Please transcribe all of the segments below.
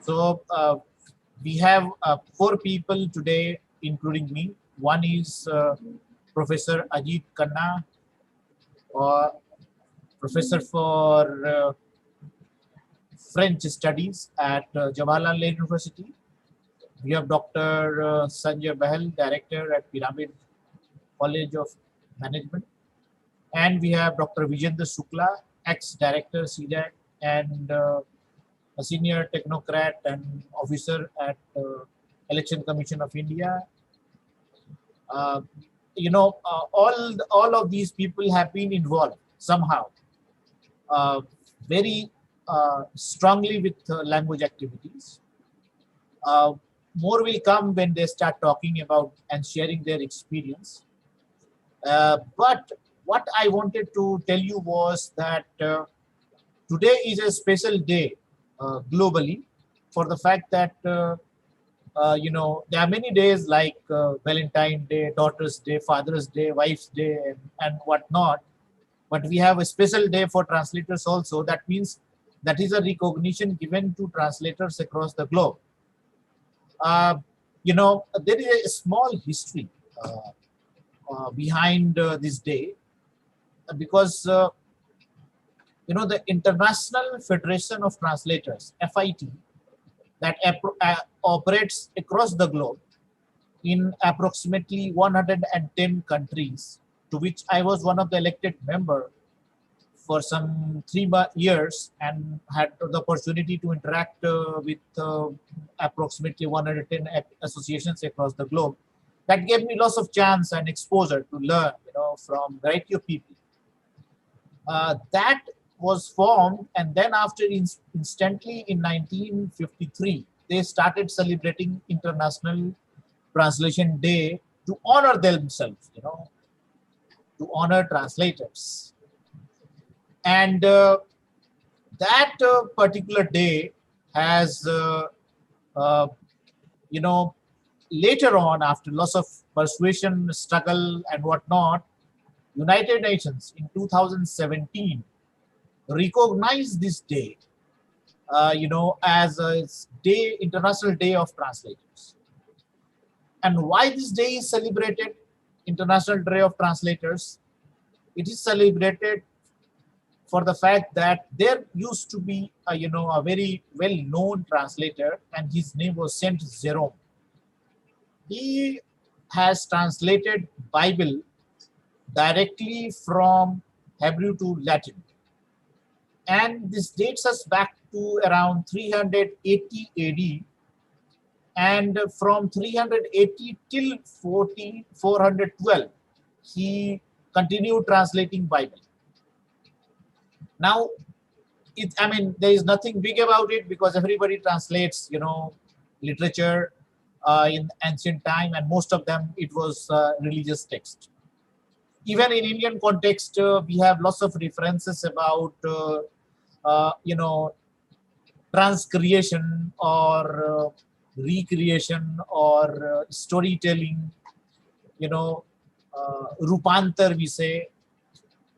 So we have 4 people today, including me. One is Professor Ajit Khanna, or Professor for French Studies at Jawaharlal University. We have Dr. Sanjaya Bahal, Director at Pyramid College of Management. And we have Dr. V.N Shukla, ex-director CDAC, and a senior technocrat and officer at Election Commission of India. All of these people have been involved somehow very strongly with language activities. More will come when they start talking about and sharing their experience. But what I wanted to tell you was that today is a special day globally, for the fact that there are many days like Valentine's Day, Daughter's Day, Father's Day, Wife's Day, and whatnot. But we have a special day for translators also. That means that is a recognition given to translators across the globe. There is a small history behind this day, because the International Federation of Translators, FIT, that operates across the globe in approximately 110 countries, to which I was one of the elected member for some 3 years, and had the opportunity to interact with approximately 110 associations across the globe. That gave me lots of chance and exposure to learn, from variety of people. That was formed, and then after instantly in 1953, they started celebrating International Translation Day to honor themselves, to honor translators. And that particular day has, later on, after lots of persuasion, struggle, and whatnot, United Nations in 2017 recognized this day, as a day, International Day of Translators. And why this day is celebrated, International Day of Translators? It is celebrated for the fact that there used to be a very well-known translator, and his name was Saint Jerome. He has translated Bible directly from Hebrew to Latin. And this dates us back to around 380 AD. And from 380 till 412, he continued translating Bible. Now, there is nothing big about it, because everybody translates, literature in ancient time, and most of them, it was religious text. Even in Indian context, we have lots of references about, transcreation or recreation or storytelling, Rupantar, we say.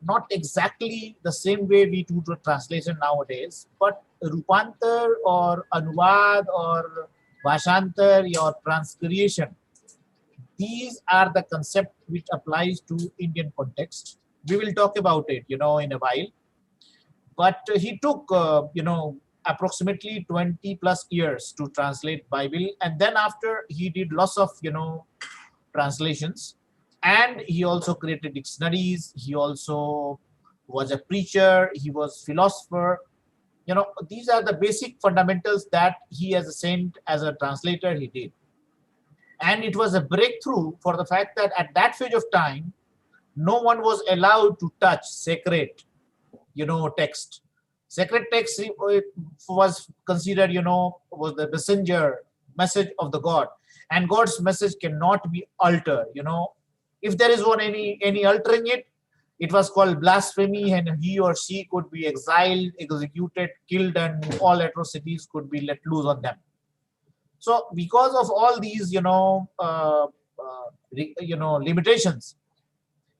Not exactly the same way we do the translation nowadays, but Rupantar or Anuvad or Vashantar or transcreation, these are the concept which applies to Indian context. We will talk about it, in a while. But he took, approximately 20 plus years to translate Bible. And then after, he did lots of, translations. And he also created dictionaries. He also was a preacher. He was philosopher. These are the basic fundamentals that he, as a saint, as a translator, he did. And it was a breakthrough for the fact that at that phase of time, no one was allowed to touch sacred, text. Sacred text was considered, was the messenger message of the God. And God's message cannot be altered, If there is any altering it, it was called blasphemy, and he or she could be exiled, executed, killed, and all atrocities could be let loose on them. So because of all these, limitations,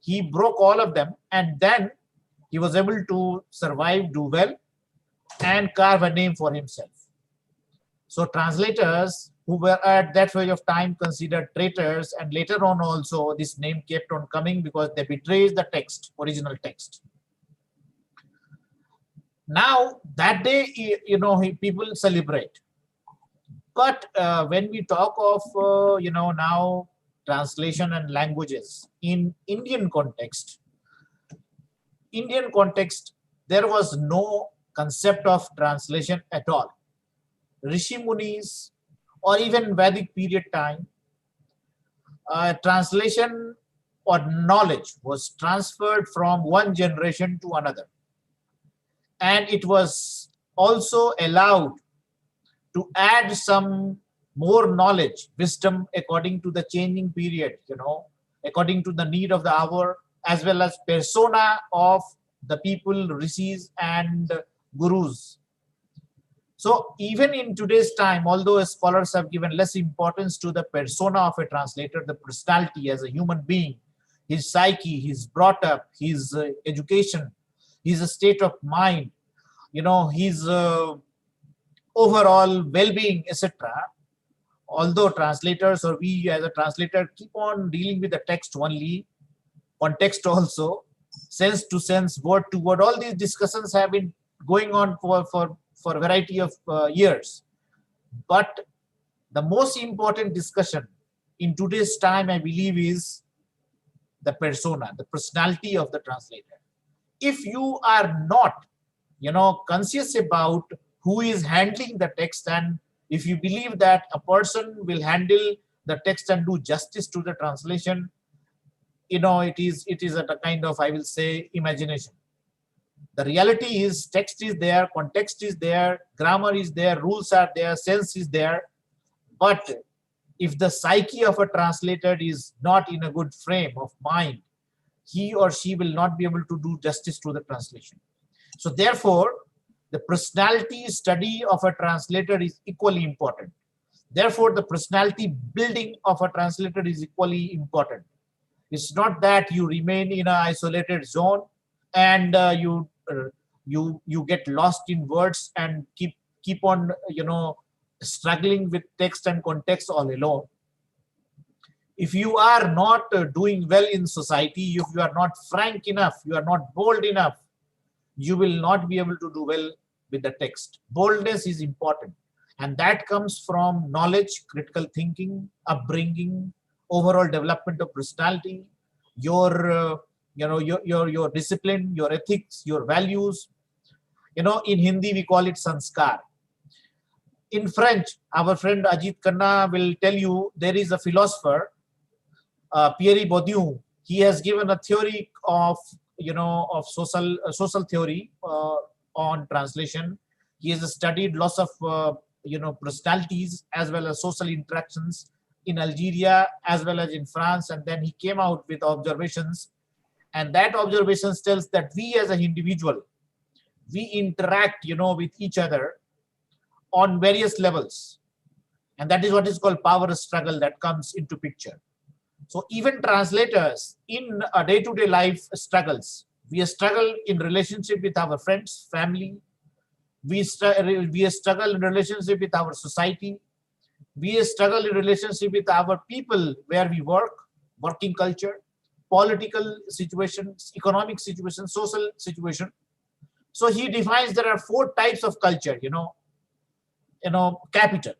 he broke all of them, and then he was able to survive, do well, and carve a name for himself. So translators who were at that phase of time considered traitors, and later on also this name kept on coming because they betrays the text, original text. Now that day, people celebrate. But when we talk of, now translation and languages in Indian context, there was no concept of translation at all. Rishi Munis or even Vedic period time, translation or knowledge was transferred from one generation to another. And it was also allowed to add some more knowledge, wisdom, according to the changing period, according to the need of the hour, as well as persona of the people, rishis and gurus. So even in today's time, although scholars have given less importance to the persona of a translator, the personality as a human being, his psyche, his brought up, his education, his state of mind, his overall well-being, etc. Although translators, or we as a translator, keep on dealing with the text only, context also, sense to sense, word to word, all these discussions have been going on for a variety of years. But the most important discussion in today's time, I believe, is the persona, the personality of the translator. If you are not, conscious about who is handling the text, and if you believe that a person will handle the text and do justice to the translation, it is at a kind of, I will say, imagination. The reality is text is there, context is there, grammar is there, rules are there, sense is there. But if the psyche of a translator is not in a good frame of mind, he or she will not be able to do justice to the translation. So therefore, the personality study of a translator is equally important. Therefore, the personality building of a translator is equally important. It's not that you remain in an isolated zone and you get lost in words and keep on struggling with text and context all alone. If you are not doing well in society, if you are not frank enough, you are not bold enough, you will not be able to do well with the text. Boldness is important, and that comes from knowledge, critical thinking, upbringing, overall development of personality, your discipline, your ethics, your values. In Hindi we call it sanskar. In French, our friend Ajit Khanna will tell you there is a philosopher, Pierre Bourdieu. He has given a theory of social theory on translation. He has studied lots of personalities as well as social interactions in Algeria as well as in France, and then he came out with observations, and that observations tells that we as an individual, we interact with each other on various levels, and that is what is called power struggle that comes into picture. So even translators in a day-to-day life struggles. We struggle in relationship with our friends, family. We struggle in relationship with our society. We struggle in relationship with our people where we work, working culture, political situations, economic situations, social situation. So he defines there are 4 types of culture, capital.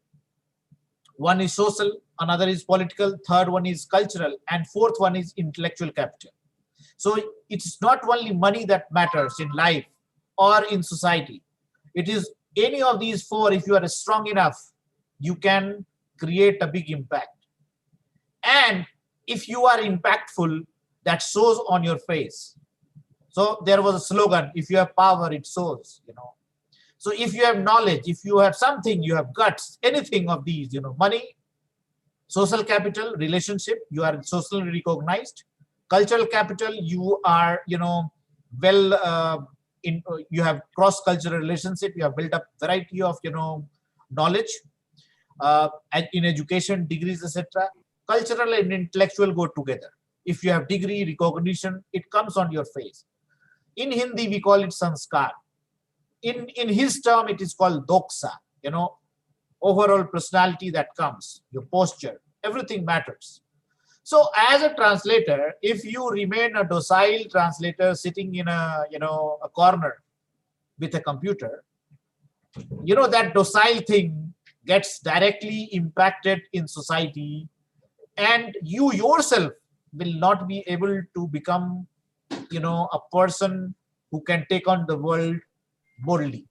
One is social, another is political, third one is cultural, and fourth one is intellectual capital. So it's not only money that matters in life or in society. It is any of these 4, if you are strong enough, you can create a big impact. And if you are impactful, that shows on your face. So there was a slogan, if you have power, it shows, So if you have knowledge, if you have something, you have guts, anything of these, money, social capital, relationship, you are socially recognized. Cultural capital, you are, you have cross-cultural relationship, you have built up variety of, knowledge, in education, degrees, etc. Cultural and intellectual go together. If you have degree, recognition, it comes on your face. In Hindi, we call it sanskar. In his term, it is called doksa, overall personality that comes, your posture, everything matters. So as a translator, if you remain a docile translator sitting in a, a corner with a computer, that docile thing gets directly impacted in society, and you yourself will not be able to become, a person who can take on the world boldly.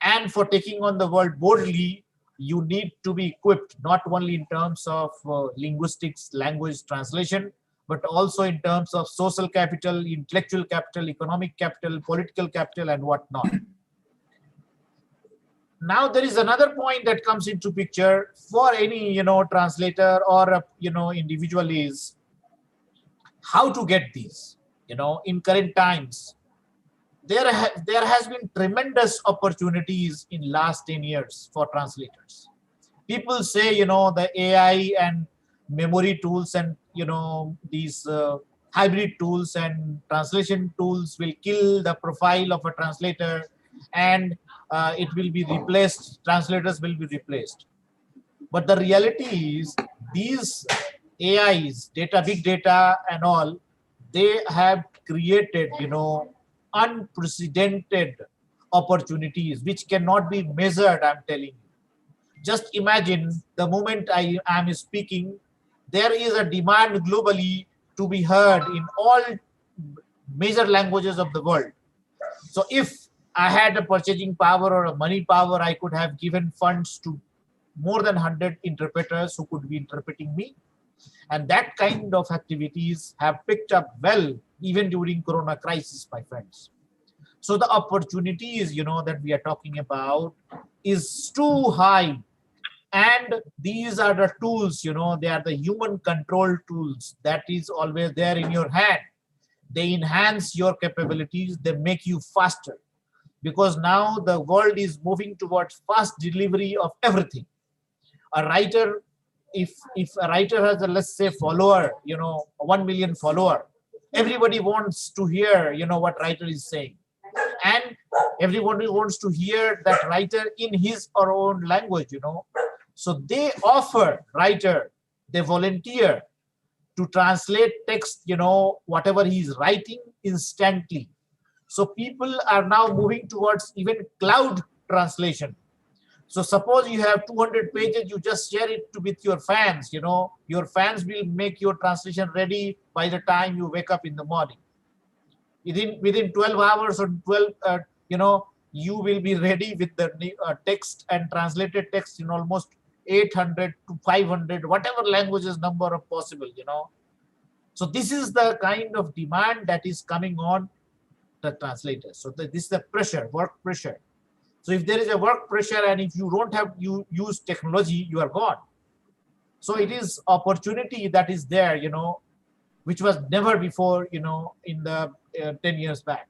And for taking on the world boldly, you need to be equipped not only in terms of linguistics, language translation, but also in terms of social capital, intellectual capital, economic capital, political capital, and whatnot. Now there is another point that comes into picture for any translator or individual is how to get these. In current times, there has been tremendous opportunities in last 10 years for translators. People say the AI and memory tools and these hybrid tools and translation tools will kill the profile of a translator, and it will be replaced, translators will be replaced. But the reality is these AIs, big data and all, they have created unprecedented opportunities which cannot be measured, I'm telling you. Just imagine the moment I am speaking, there is a demand globally to be heard in all major languages of the world. So if I had a purchasing power or a money power, I could have given funds to more than 100 interpreters who could be interpreting me. And that kind of activities have picked up well even during Corona crisis, my friends. So the opportunities, that we are talking about is too high. And these are the tools, they are the human control tools that is always there in your hand. They enhance your capabilities, they make you faster. Because now the world is moving towards fast delivery of everything. A writer, if a writer has a, let's say, follower, 1 million follower, everybody wants to hear, what writer is saying. And everybody wants to hear that writer in his or own language, So they offer writer, they volunteer to translate text, whatever he is writing instantly. So people are now moving towards even cloud translation. So suppose you have 200 pages, you just share it with your fans, your fans will make your translation ready by the time you wake up in the morning. Within 12 hours or 12, you will be ready with the text and translated text in almost 800 to 500, whatever languages number of possible, So this is the kind of demand that is coming on the translators. So this is the pressure, work pressure. So if there is a work pressure and if you don't have you use technology, you are gone. So it is opportunity that is there, which was never before, in the 10 years back.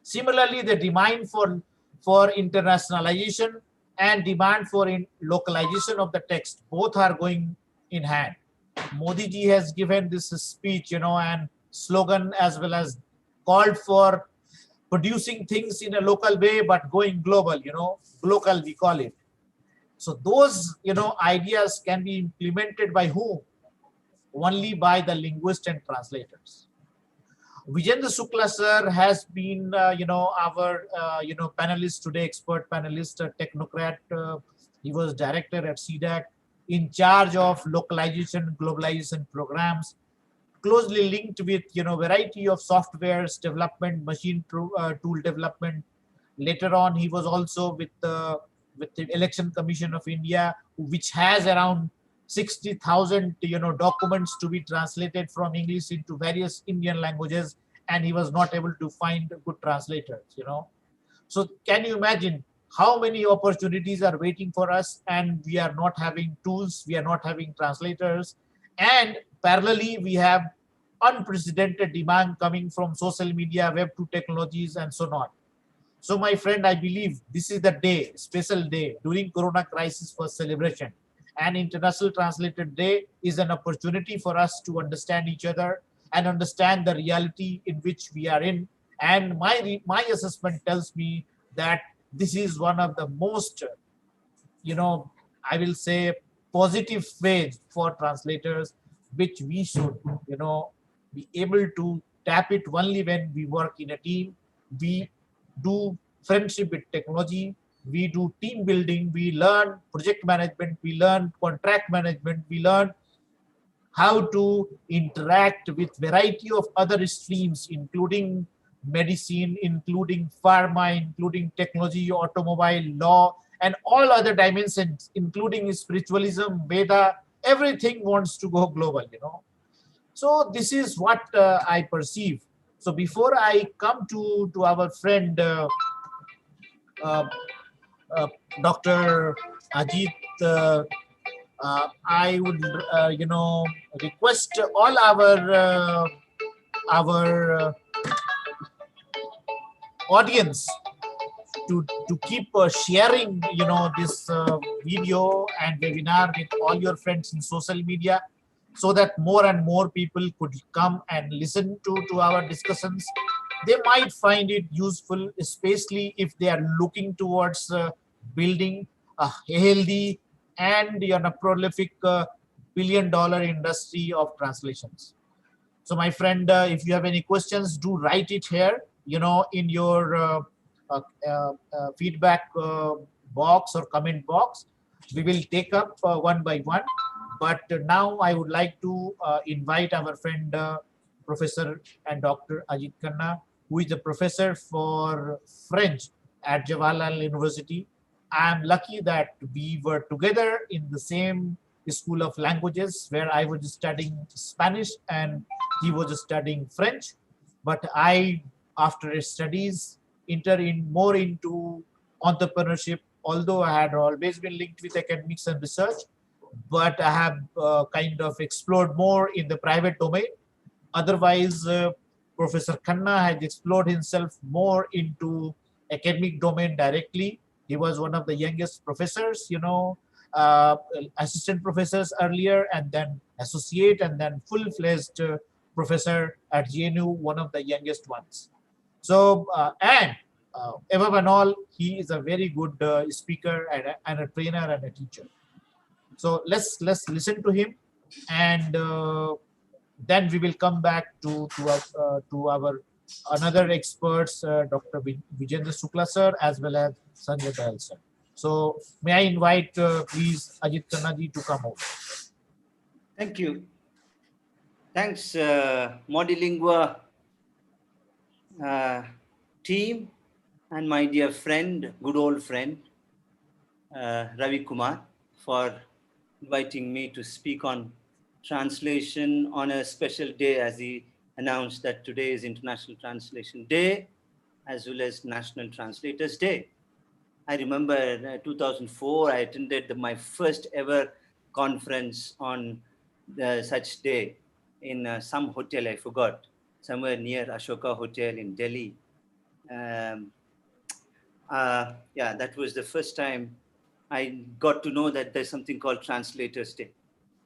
Similarly, the demand for internationalization and demand for localization of the text, both are going in hand. Modi ji has given this speech, and slogan as well as called for producing things in a local way, but going global, local we call it. So those, ideas can be implemented by whom? Only by the linguists and translators. V.N Shukla sir has been, our, panelist today, expert panelist, technocrat. He was director at CDAC, in charge of localization, globalization programs, closely linked with, variety of softwares development, machine tool development. Later on, he was also with the Election Commission of India, which has around 60,000 documents to be translated from English into various Indian languages, and he was not able to find good translators. So can you imagine how many opportunities are waiting for us, and we are not having tools, we are not having translators, and parallelly we have unprecedented demand coming from social media, Web 2 technologies, and so on. So my friend, I believe this is the day, special day during Corona crisis for celebration. And International Translator Day is an opportunity for us to understand each other and understand the reality in which we are in. And my assessment tells me that this is one of the most, I will say, positive phase for translators, which we should, be able to tap it only when we work in a team. We do friendship with technology. We do team building. We learn project management. We learn contract management. We learn how to interact with variety of other streams, including medicine, including pharma, including technology, automobile, law, and all other dimensions, including spiritualism, Veda. Everything wants to go global. So this is what I perceive. So before I come to our friend uh, uh, Dr. Ajit, I would request all our audience to keep sharing this video and webinar with all your friends in social media, so that more and more people could come and listen to our discussions. They might find it useful, especially if they are looking towards building a healthy and prolific billion-dollar industry of translations. So my friend, if you have any questions, do write it here, in your feedback box or comment box. We will take up one by one. But now I would like to invite our friend, Professor and Dr. Ajit Khanna, who is a professor for French at Jawaharlal University. I am lucky that we were together in the same School of Languages, where I was studying Spanish and he was studying French. But I, after studies, enter in more into entrepreneurship, although I had always been linked with academics and research, but I have kind of explored more in the private domain. Otherwise, Professor Khanna has explored himself more into academic domain directly. He was one of the youngest professors, assistant professors earlier, and then associate, and then full-fledged professor at JNU, one of the youngest ones. So, and above and all, he is a very good speaker and a trainer and a teacher. So let's listen to him, and then we will come back to our another experts, Dr. V.N Shukla sir, as well as Sanjaya Bahal sir. So may I invite, please, Ajit Khanna ji to come over. Thank you. Thanks, Modlingua team, and my dear friend, good old friend, Ravi Kumar, for inviting me to speak on translation on a special day, as he announced that today is International Translation Day, as well as National Translators Day. I remember 2004, I attended my first ever conference on such day in some hotel, I forgot, somewhere near Ashoka Hotel in Delhi. Yeah, that was the first time I got to know that there's something called Translators Day.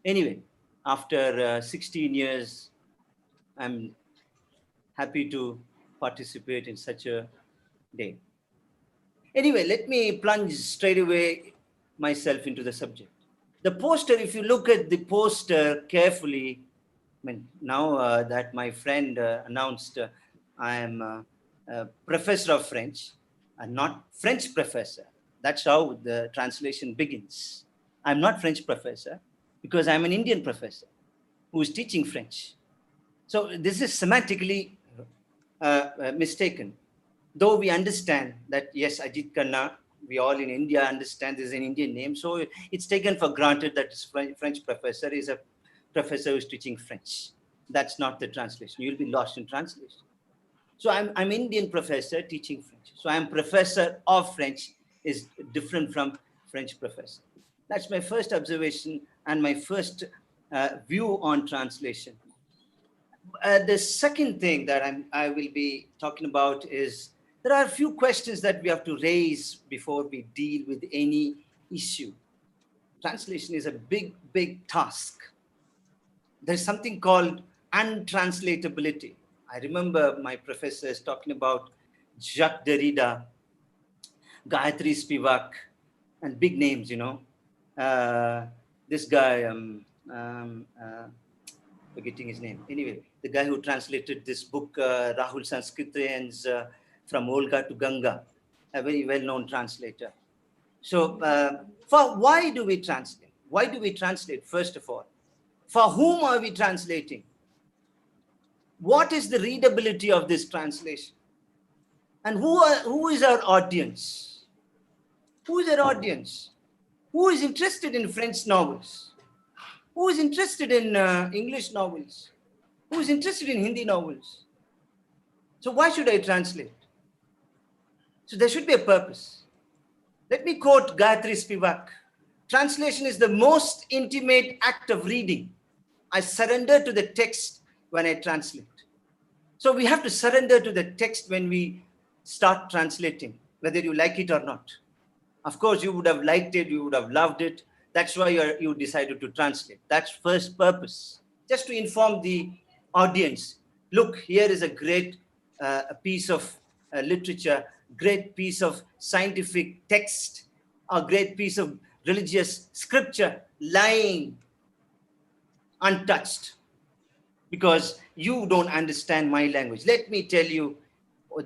Anyway, after 16 years, I'm happy to participate in such a day. Anyway, let me plunge straight away myself into the subject. The poster, if you look at the poster carefully, I mean, now that my friend announced I am a professor of French and not French professor. That's how the translation begins. I'm not French professor because I'm an Indian professor who is teaching French. So this is semantically mistaken. Though we understand that, yes, Ajit Khanna, we all in India understand this is an Indian name. So it's taken for granted that this French professor is a professor who is teaching French. That's not the translation. You'll be lost in translation. So I'm Indian professor teaching French. So I'm professor of French is different from French professor. That's my first observation and my first view on translation. The second thing that I will be talking about is there are a few questions that we have to raise before we deal with any issue. Translation is a big, big task. There's something called untranslatability. I remember my professors talking about Jacques Derrida, Gayatri Spivak, and big names, this guy, forgetting his name. Anyway, the guy who translated this book, Rahul Sanskrityans, from Olga to Ganga, a very well-known translator. So, why do we translate? Why do we translate, first of all? For whom are we translating? What is the readability of this translation? And who is our audience? Who is our audience? Who is interested in French novels? Who is interested in English novels? Who is interested in Hindi novels? So why should I translate? So there should be a purpose. Let me quote Gayatri Spivak. Translation is the most intimate act of reading. I surrender to the text when I translate. So we have to surrender to the text when we start translating, whether you like it or not. Of course, you would have liked it, you would have loved it. That's why you decided to translate. That's first purpose, just to inform the audience. Look, here is a great piece of literature, great piece of scientific text, a great piece of religious scripture lying untouched because you don't understand my language. Let me tell you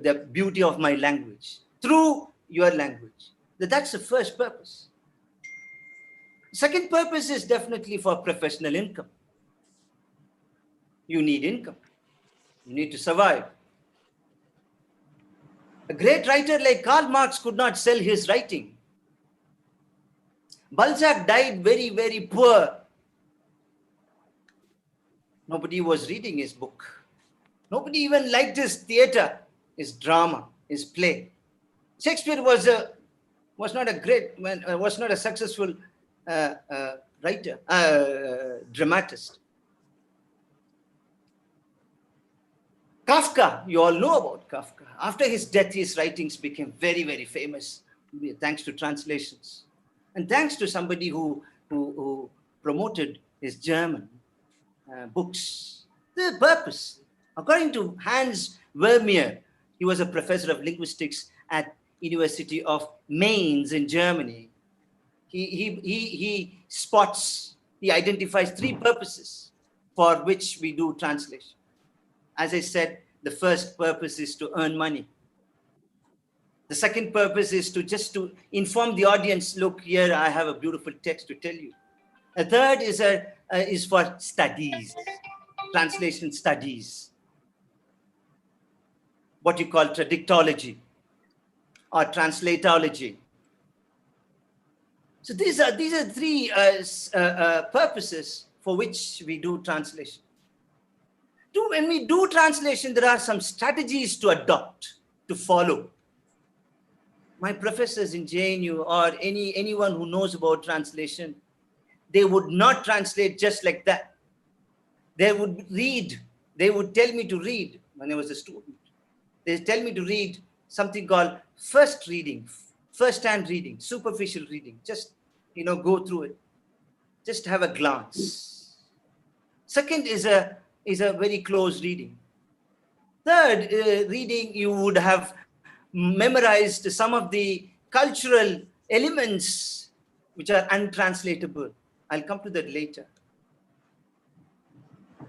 the beauty of my language through your language. That's the first purpose. Second purpose is definitely for professional income. You need income. You need to survive. A great writer like Karl Marx could not sell his writing. Balzac died very, very poor. Nobody was reading his book. Nobody even liked his theater, his drama, his play. Shakespeare was not a successful writer, dramatist. Kafka, you all know about Kafka. After his death, his writings became very, very famous, thanks to translations. And thanks to somebody who promoted his German books. The purpose, according to Hans Vermeer, he was a professor of linguistics at University of Mainz in Germany. He identifies three purposes for which we do translation. As I said, the first purpose is to earn money. The second purpose is to inform the audience, look, here I have a beautiful text to tell you. A third is for studies, translation studies, what you call tradictology or translatology. So these are three purposes for which we do translation. When we do translation, there are some strategies to adopt, to follow. My professors in JNU or anyone who knows about translation, they would not translate just like that. They would read. They would tell me to read when I was a student. They tell me to read something called first-hand reading, superficial reading. Just, go through it. Just have a glance. Second is a very close reading. Third, reading, you would have memorized some of the cultural elements which are untranslatable. I'll come to that later.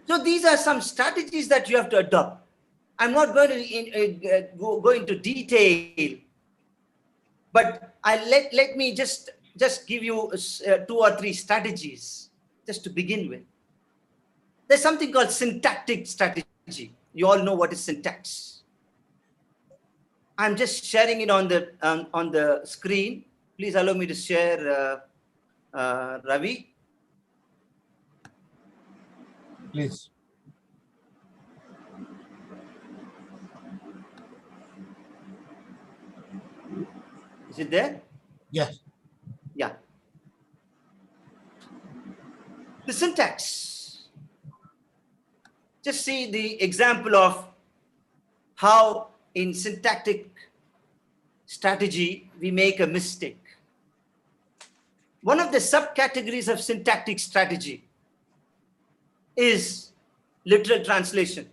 So these are some strategies that you have to adopt. I'm not going to go into detail, but let me just give you 2 or 3 strategies just to begin with. There's something called syntactic strategy. You all know what is syntax. I'm just sharing it on the screen. Please allow me to share, Ravi. Please. Is it there? Yes. Yeah. The syntax. Just see the example of how in syntactic strategy we make a mistake. One of the subcategories of syntactic strategy is literal translation.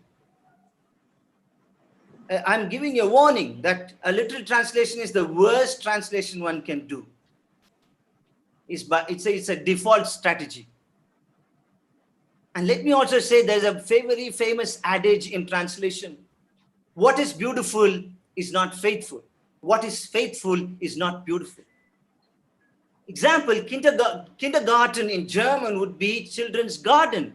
I'm giving you a warning that a literal translation is the worst translation one can do. It's a default strategy. And let me also say there's a very famous adage in translation. What is beautiful is not faithful. What is faithful is not beautiful. Example, kindergarten in German would be children's garden.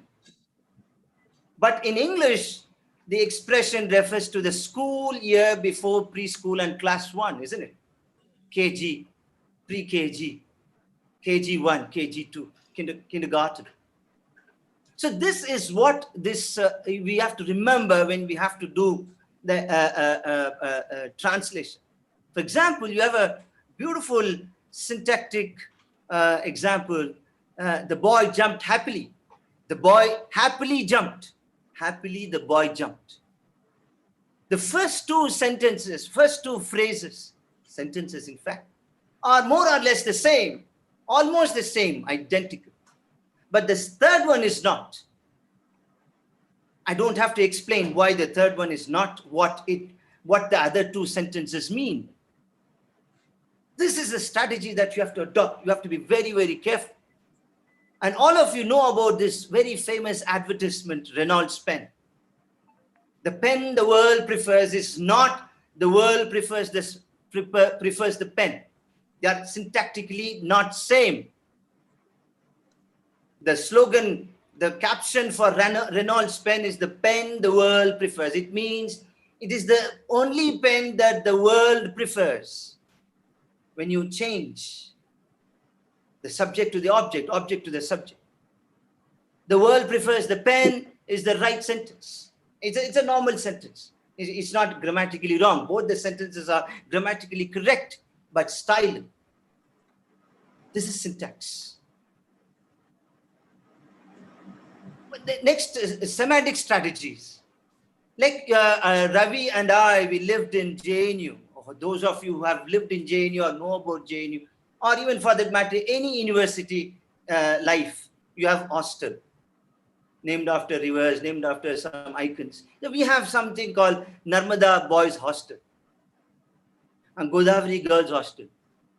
But in English, the expression refers to the school year before preschool and class 1, isn't it? KG, pre-KG, KG1, KG2, kindergarten. So this is what we have to remember when we have to do the translation. For example, you have a beautiful syntactic example. The boy jumped happily. The boy happily jumped. Happily, the boy jumped. The first two sentences, first two phrases, sentences in fact, are more or less the same, almost the same, identical. But the third one is not. I don't have to explain why the third one is not what the other two sentences mean. This is a strategy that you have to adopt. You have to be very, very careful. And all of you know about this very famous advertisement, Renault's pen. The pen the world prefers is not the world prefers the pen. They are syntactically not same. The slogan, the caption for Renault's pen is the pen the world prefers. It means it is the only pen that the world prefers. When you change the subject to the object, object to the subject, the world prefers the pen is the right sentence. It's a normal sentence. It's not grammatically wrong. Both the sentences are grammatically correct, but style. This is syntax. But the next is semantic strategies. Like Ravi and I, we lived in JNU. Or those of you who have lived in JNU or know about JNU, or even for that matter, any university life, you have hostel, named after rivers, named after some icons. So we have something called Narmada Boys Hostel and Godavari Girls Hostel.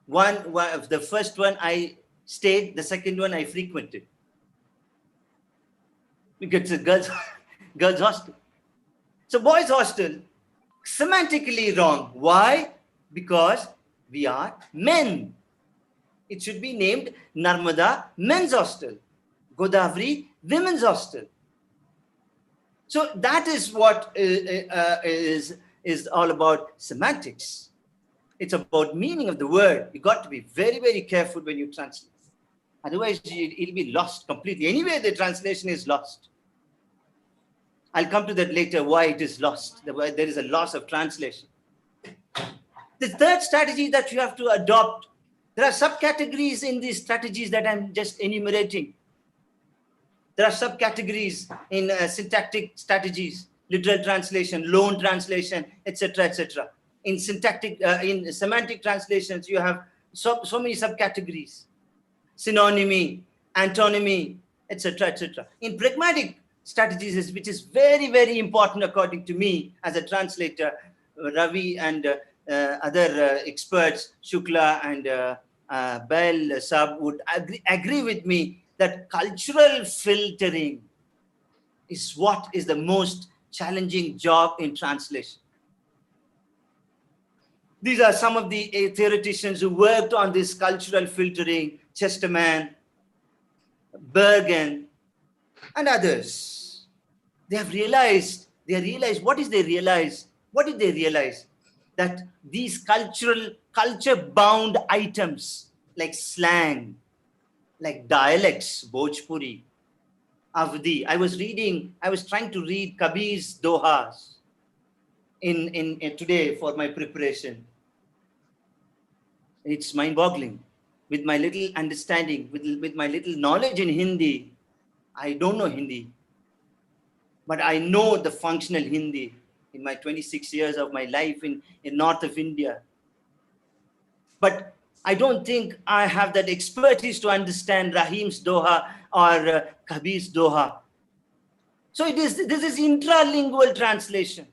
The first one I stayed, the second one I frequented. Because it's a girls hostel. So boys hostel, semantically wrong. Why? Because we are men. It should be named Narmada Men's Hostel, Godavari Women's Hostel. So that is what is all about semantics. It's about meaning of the word. You got to be very, very careful when you translate. Otherwise, it'll be lost completely. Anyway, the translation is lost. I'll come to that later, why it is lost. There is a loss of translation. The third strategy that you have to adopt, there are subcategories in these strategies that I'm just enumerating. There are subcategories in syntactic strategies, literal translation, loan translation, etc., etc. In syntactic, in semantic translations, you have so many subcategories: synonymy, antonymy, etc., etc. In pragmatic strategies, which is very, very important according to me as a translator, Ravi and other experts, Shukla and Bahal Sab would agree with me that cultural filtering is what is the most challenging job in translation. These are some of the theoreticians who worked on this cultural filtering: Chesterman, Bergen, and others. They realized, what did they realize? That these culture-bound items like slang, like dialects, Bhojpuri, Avdi. I was trying to read Kabir's Dohas in today for my preparation. It's mind-boggling. With my little understanding, with my little knowledge in Hindi, I don't know Hindi, but I know the functional Hindi in my 26 years of my life in north of India. But I don't think I have that expertise to understand Rahim's Doha or Kabir's Doha. So this is intralingual translation.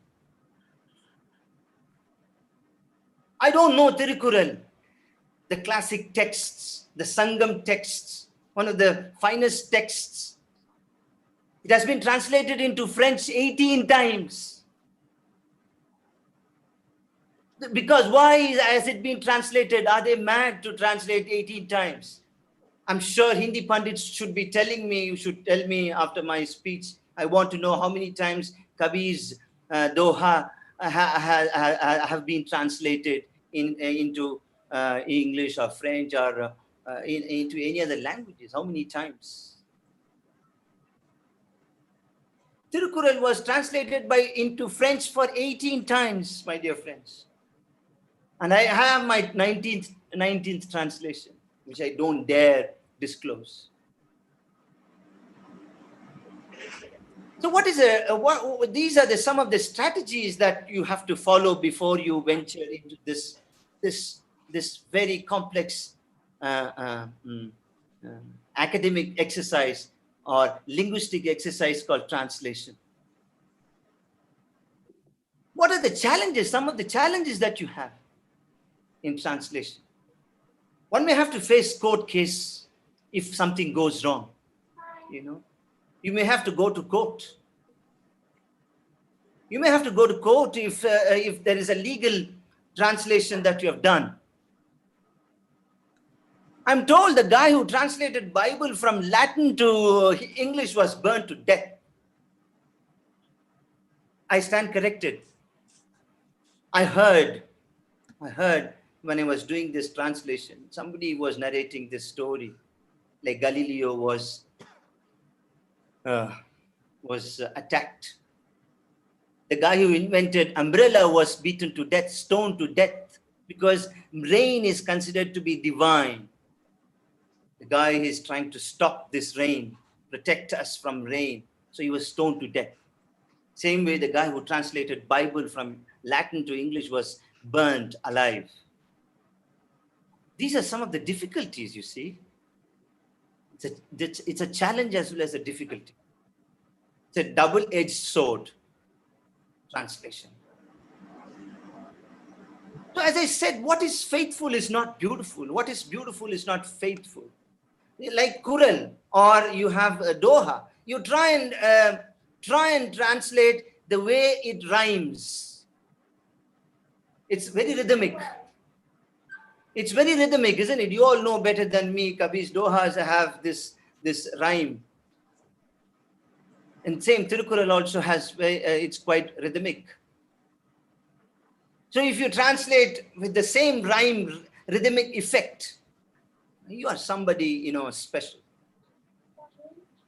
I don't know Tirukural, the classic texts the Sangam texts, one of the finest texts. It has been translated into French 18 times. Because why has it been translated? Are they mad to translate 18 times? I'm sure Hindi pundits should be telling me, you should tell me after my speech. I want to know how many times Kabir's Doha have been translated into English or French or into any other languages. How many times? Tirukural was translated into French for 18 times, my dear friends. And I have my 19th translation, which I don't dare disclose. So these are some of the strategies that you have to follow before you venture into this very complex academic exercise or linguistic exercise called translation. What are the challenges? Some of the challenges that you have in translation. One may have to face court case if something goes wrong. You may have to go to court. You may have to go to court if there is a legal translation that you have done. I'm told the guy who translated Bible from Latin to English was burnt to death. I stand corrected. I heard when I was doing this translation, somebody was narrating this story, like Galileo was attacked. The guy who invented umbrella was beaten to death, stoned to death, because rain is considered to be divine. The guy is trying to stop this rain, protect us from rain. So he was stoned to death. Same way, the guy who translated Bible from Latin to English was burned alive. These are some of the difficulties, you see. It's a challenge as well as a difficulty. It's a double-edged sword, translation. So as I said, what is faithful is not beautiful. What is beautiful is not faithful. Like Kural, or you have Doha. You try and translate the way it rhymes. It's very rhythmic. It's very rhythmic, isn't it? You all know better than me. Kabir's Dohas have this rhyme. And same, Tirukural also has, it's quite rhythmic. So if you translate with the same rhyme, rhythmic effect, you are somebody, special.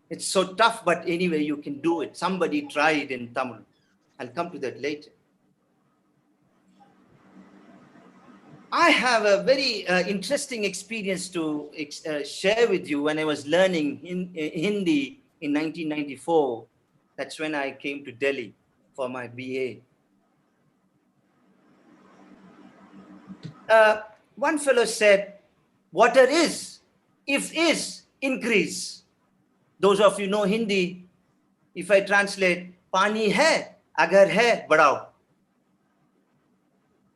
It's so tough, but anyway, you can do it. Somebody tried in Tamil. I'll come to that later. I have a very interesting experience to share with you. When I was learning Hindi in 1994, that's when I came to Delhi for my BA. One fellow said, water is, if is, increase. Those of you know Hindi, if I translate, pani hai, agar hai, badao.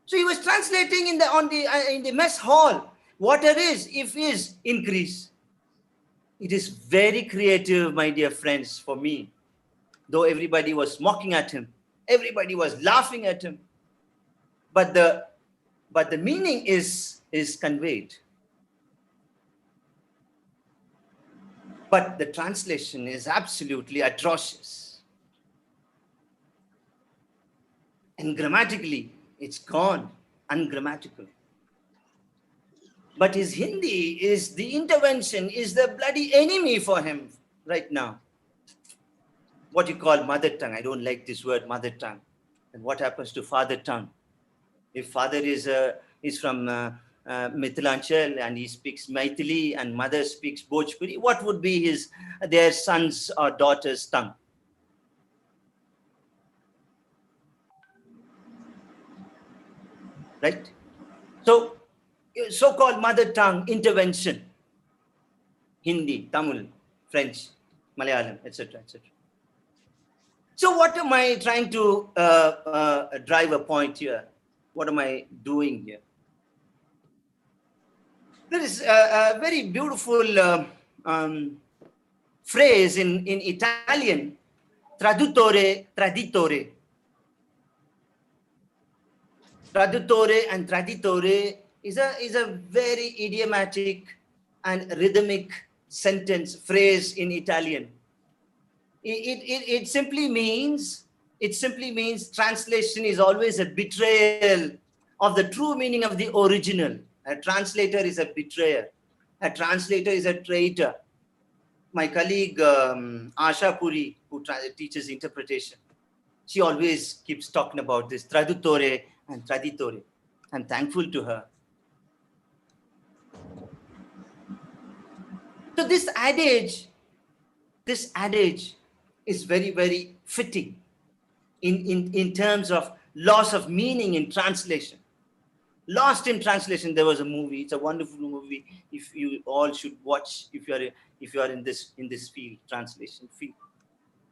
So he was translating in the mess hall. Water is, if is, increase. It is very creative, my dear friends, for me. Though everybody was mocking at him, everybody was laughing at him, but the meaning is conveyed. But the translation is absolutely atrocious. And grammatically, it's gone, ungrammatical. But his Hindi the intervention is the bloody enemy for him right now. What you call mother tongue. I don't like this word, mother tongue. And what happens to father tongue? If father is from Mithilanchal and he speaks Maithili and mother speaks Bhojpuri, what would be their son's or daughter's tongue? Right? So, so-called mother tongue intervention, Hindi, Tamil, French, Malayalam, etc., etc. So what am I trying to drive a point here? What am I doing here? There is a very beautiful phrase in Italian, traduttore, traditore. Traduttore and traditore is a very idiomatic and rhythmic sentence phrase in Italian. It simply means translation is always a betrayal of the true meaning of the original. A translator is a betrayer. A translator is a traitor. My colleague Asha Puri, who teaches interpretation, she always keeps talking about this traduttore and traditore. I'm thankful to her. So this adage is very, very fitting in terms of loss of meaning in translation. Lost in Translation, there was a movie. It's a wonderful movie. If you all should watch, if you are in this field, translation field,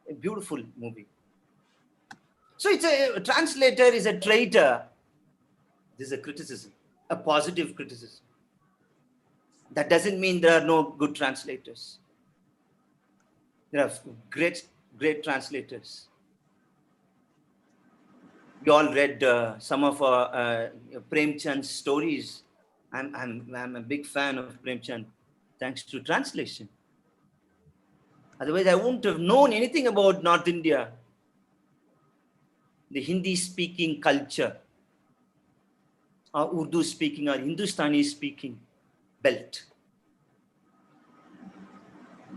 a beautiful movie. So it's a translator is a traitor. This is a criticism, a positive criticism. That doesn't mean there are no good translators. There are great translators. We all read some of Premchand's stories. I'm a big fan of Premchand, thanks to translation. Otherwise, I wouldn't have known anything about North India, the Hindi-speaking culture, or Urdu-speaking, or Hindustani-speaking belt.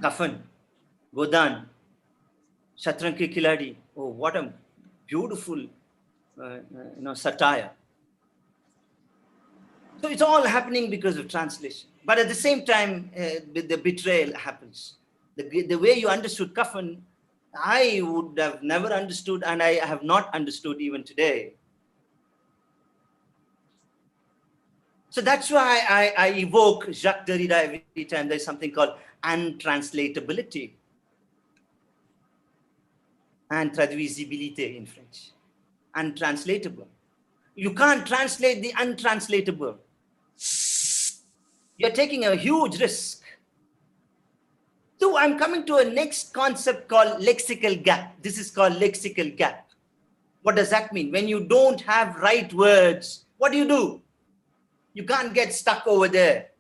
Kafan, Godan, Shatrank Ke Khiladi. Oh, what a beautiful satire. So it's all happening because of translation. But at the same time, the betrayal happens. The way you understood Kafan, I would have never understood, and I have not understood even today. So that's why I evoke Jacques Derrida every time there's something called untranslatability and traduisibilité in French. Untranslatable. You can't translate the untranslatable. You're taking a huge risk. So I'm coming to a next concept called lexical gap. This is called lexical gap. What does that mean? When you don't have right words, what do? You can't get stuck over there.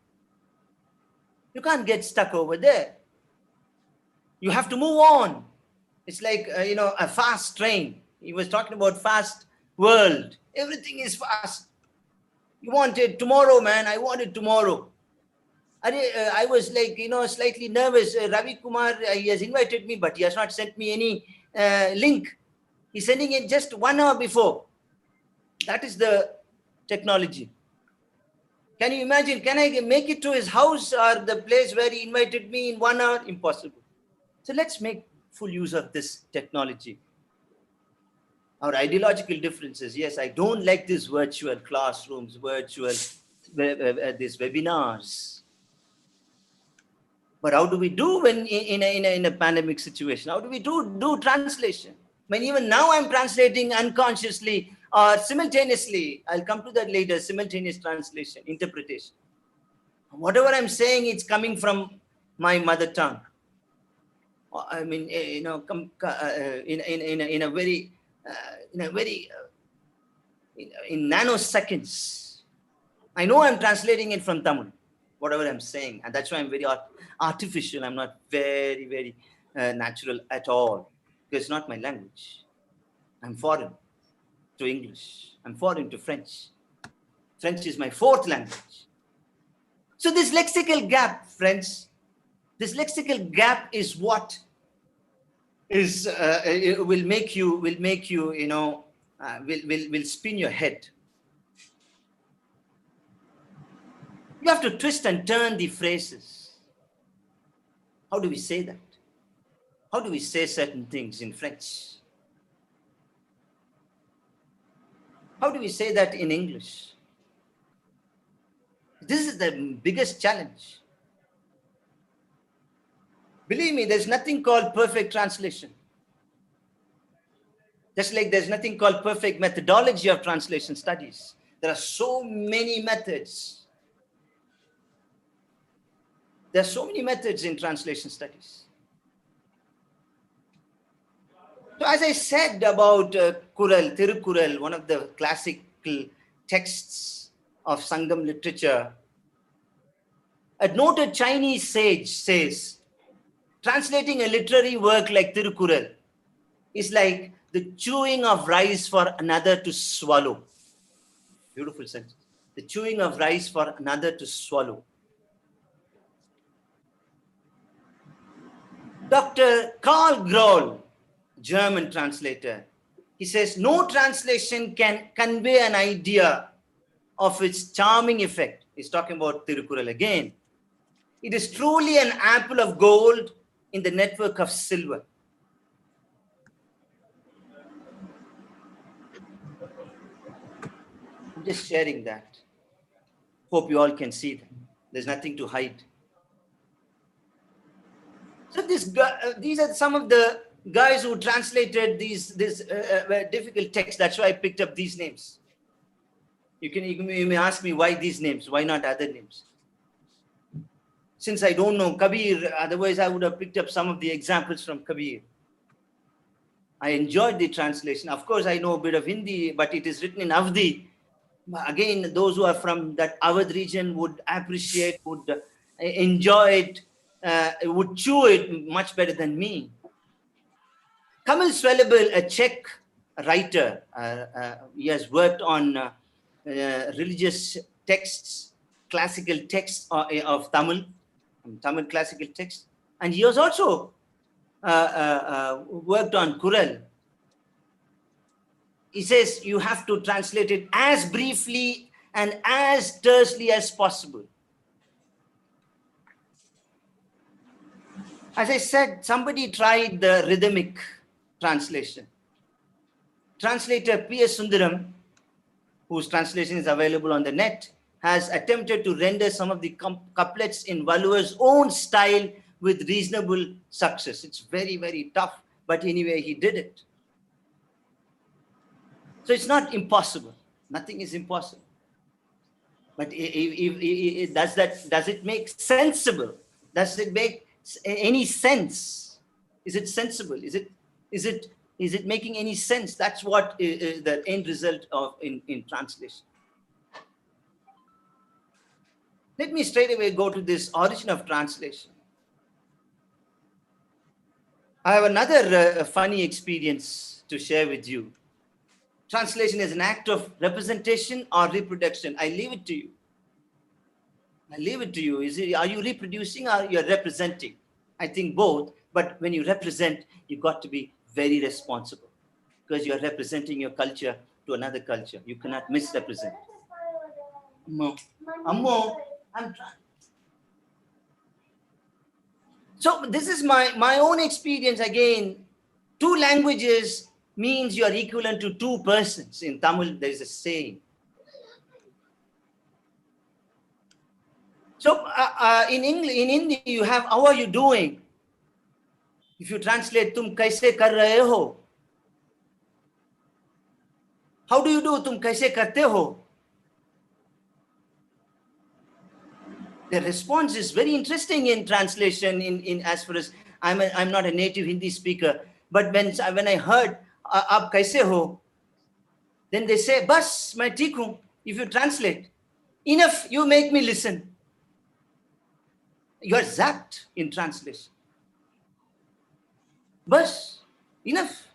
You can't get stuck over there. You have to move on. It's like, a fast train. He was talking about fast world. Everything is fast. You want it tomorrow, man. I want it tomorrow. I was like, slightly nervous. Ravi Kumar, he has invited me, but he has not sent me any link. He's sending it just 1 hour before. That is the technology. Can you imagine? Can I make it to his house or the place where he invited me in 1 hour? Impossible. So let's make full use of this technology. Our ideological differences. Yes, I don't like these virtual classrooms, these webinars. But how do we do when in a pandemic situation? How do we do translation? When even now I'm translating unconsciously or simultaneously. I'll come to that later. Simultaneous translation, interpretation. Whatever I'm saying, it's coming from my mother tongue. I mean, in nanoseconds. I know I'm translating it from Tamil, whatever I'm saying, and that's why I'm very artificial. I'm not very, very natural at all, because it's not my language. I'm foreign to English. I'm foreign to French. French is my fourth language. So this lexical gap, friends, this lexical gap is what is will make you will spin your head. You have to twist and turn the phrases. How do we say that? How do we say certain things in French? How do we say that in English? This is the biggest challenge. Believe me, there's nothing called perfect translation. Just like there's nothing called perfect methodology of translation studies. There are so many methods. There are so many methods in translation studies. So as I said about Kural, Tirukural, one of the classical texts of Sangam literature, a noted Chinese sage says, translating a literary work like Tirukural is like the chewing of rice for another to swallow. Beautiful sentence. The chewing of rice for another to swallow. Dr. Karl Grohl, German translator, he says, no translation can convey an idea of its charming effect. He's talking about Tirukural again. It is truly an apple of gold in the network of silver. I'm just sharing that. Hope you all can see that. There's nothing to hide. So these are some of the guys who translated these difficult texts. That's why I picked up these names. You may ask me why these names, why not other names? Since I don't know Kabir, otherwise I would have picked up some of the examples from Kabir. I enjoyed the translation. Of course, I know a bit of Hindi, but it is written in Avdi. Again, those who are from that Awadh region would appreciate, would enjoy it, would chew it much better than me. Kamil Swelable, a Czech writer, he has worked on religious texts, classical texts of Tamil classical texts, and he has also worked on Kural. He says you have to translate it as briefly and as tersely as possible. As I said, somebody tried the rhythmic translation. Translator P.S. Sundaram, whose translation is available on the net, has attempted to render some of the couplets in Valua's own style with reasonable success. It's very, very tough, but anyway, he did it. So it's not impossible. Nothing is impossible. But does it make sensible? Does it make any sense? Is it sensible? Is it making any sense? That's what is the end result of in translation. Let me straight away go to this origin of translation. I have another funny experience to share with you. Translation is an act of representation or reproduction. I leave it to you. I leave it to you. Are you reproducing or you're representing? I think both. But when you represent, you've got to be very responsible because you're representing your culture to another culture. You cannot misrepresent. Ammo, I'm trying. So this is my own experience again. Two languages means you are equivalent to two persons. In Tamil, there is a saying. So in Hindi, you have, how are you doing? If you translate, tum kaise kar rahe ho? How do you do? Tum kaise karte ho? The response is very interesting in translation. In as far as I'm not a native Hindi speaker, but when I heard aap kaise ho, then they say bas main theek hu. If you translate, enough, you make me listen. You are zapped in translation. Bas, enough.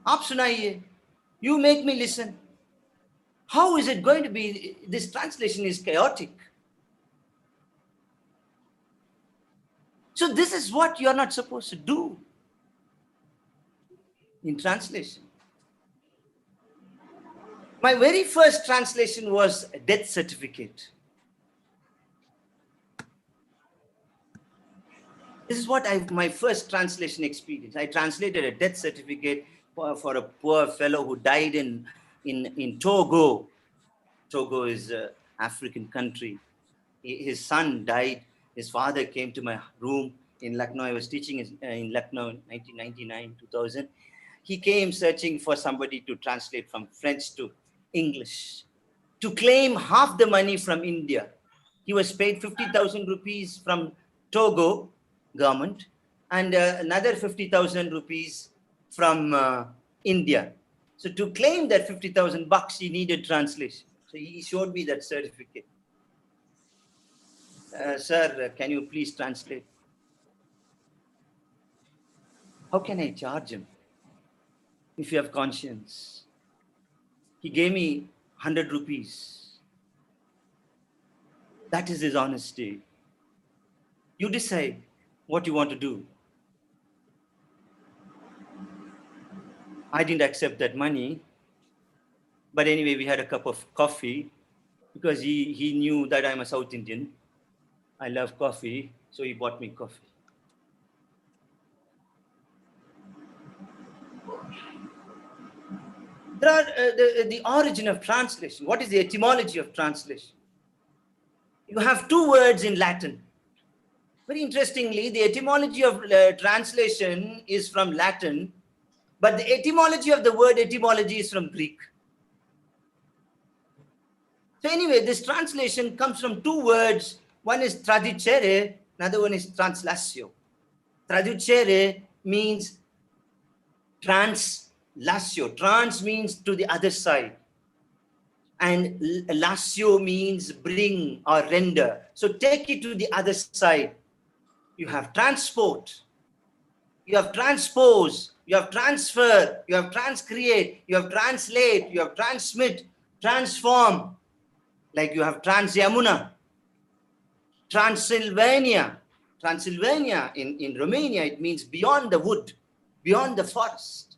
Aap sunaiye. You make me listen. How is it going to be? This translation is chaotic. So this is what you are not supposed to do in translation. My very first translation was a death certificate. This is what my first translation experience. I translated a death certificate for a poor fellow who died in Togo. Togo is an African country. His son died. His father came to my room in Lucknow. I was teaching in Lucknow in 1999, 2000. He came searching for somebody to translate from French to English, to claim half the money from India. He was paid 50,000 rupees from Togo government and another 50,000 rupees from India. So to claim that 50,000 bucks, he needed translation. So he showed me that certificate. Sir, can you please translate? How can I charge him if you have conscience? He gave me 100 rupees. That is his honesty. You decide what you want to do. I didn't accept that money. But anyway, we had a cup of coffee because he knew that I'm a South Indian. I love coffee, so he bought me coffee. There are the origin of translation. What is the etymology of translation? You have two words in Latin. Very interestingly, the etymology of translation is from Latin, but the etymology of the word etymology is from Greek. So anyway, this translation comes from two words. One is traducere, another one is translatio. Traducere means translatio. Trans means to the other side. And latio means bring or render. So take it to the other side. You have transport, you have transpose, you have transfer, you have transcreate, you have translate, you have transmit, transform. Like you have Trans-Yamuna, Transylvania. Transylvania in Romania, it means beyond the wood, beyond the forest.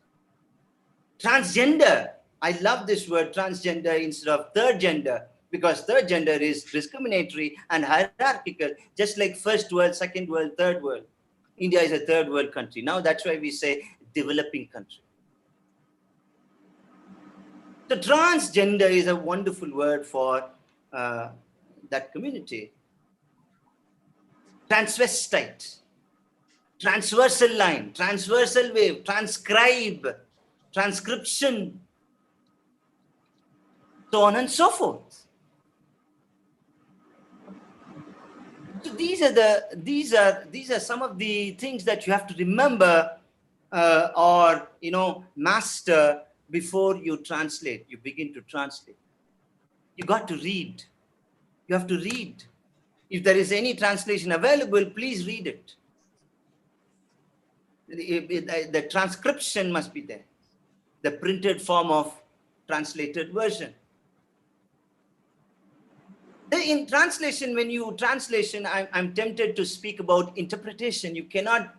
Transgender. I love this word transgender instead of third gender, because third gender is discriminatory and hierarchical, just like first world, second world, third world. India is a third world country. Now that's why we say developing country. So transgender is a wonderful word for that community. Transvestite, transversal line, transversal wave, transcribe, transcription, so on and so forth. So these are some of the things that you have to remember or master before you translate. You begin to translate. You got to read. You have to read. If there is any translation available, please read it. The transcription must be there. The printed form of translated version. In translation, when you translation, I'm tempted to speak about interpretation. You cannot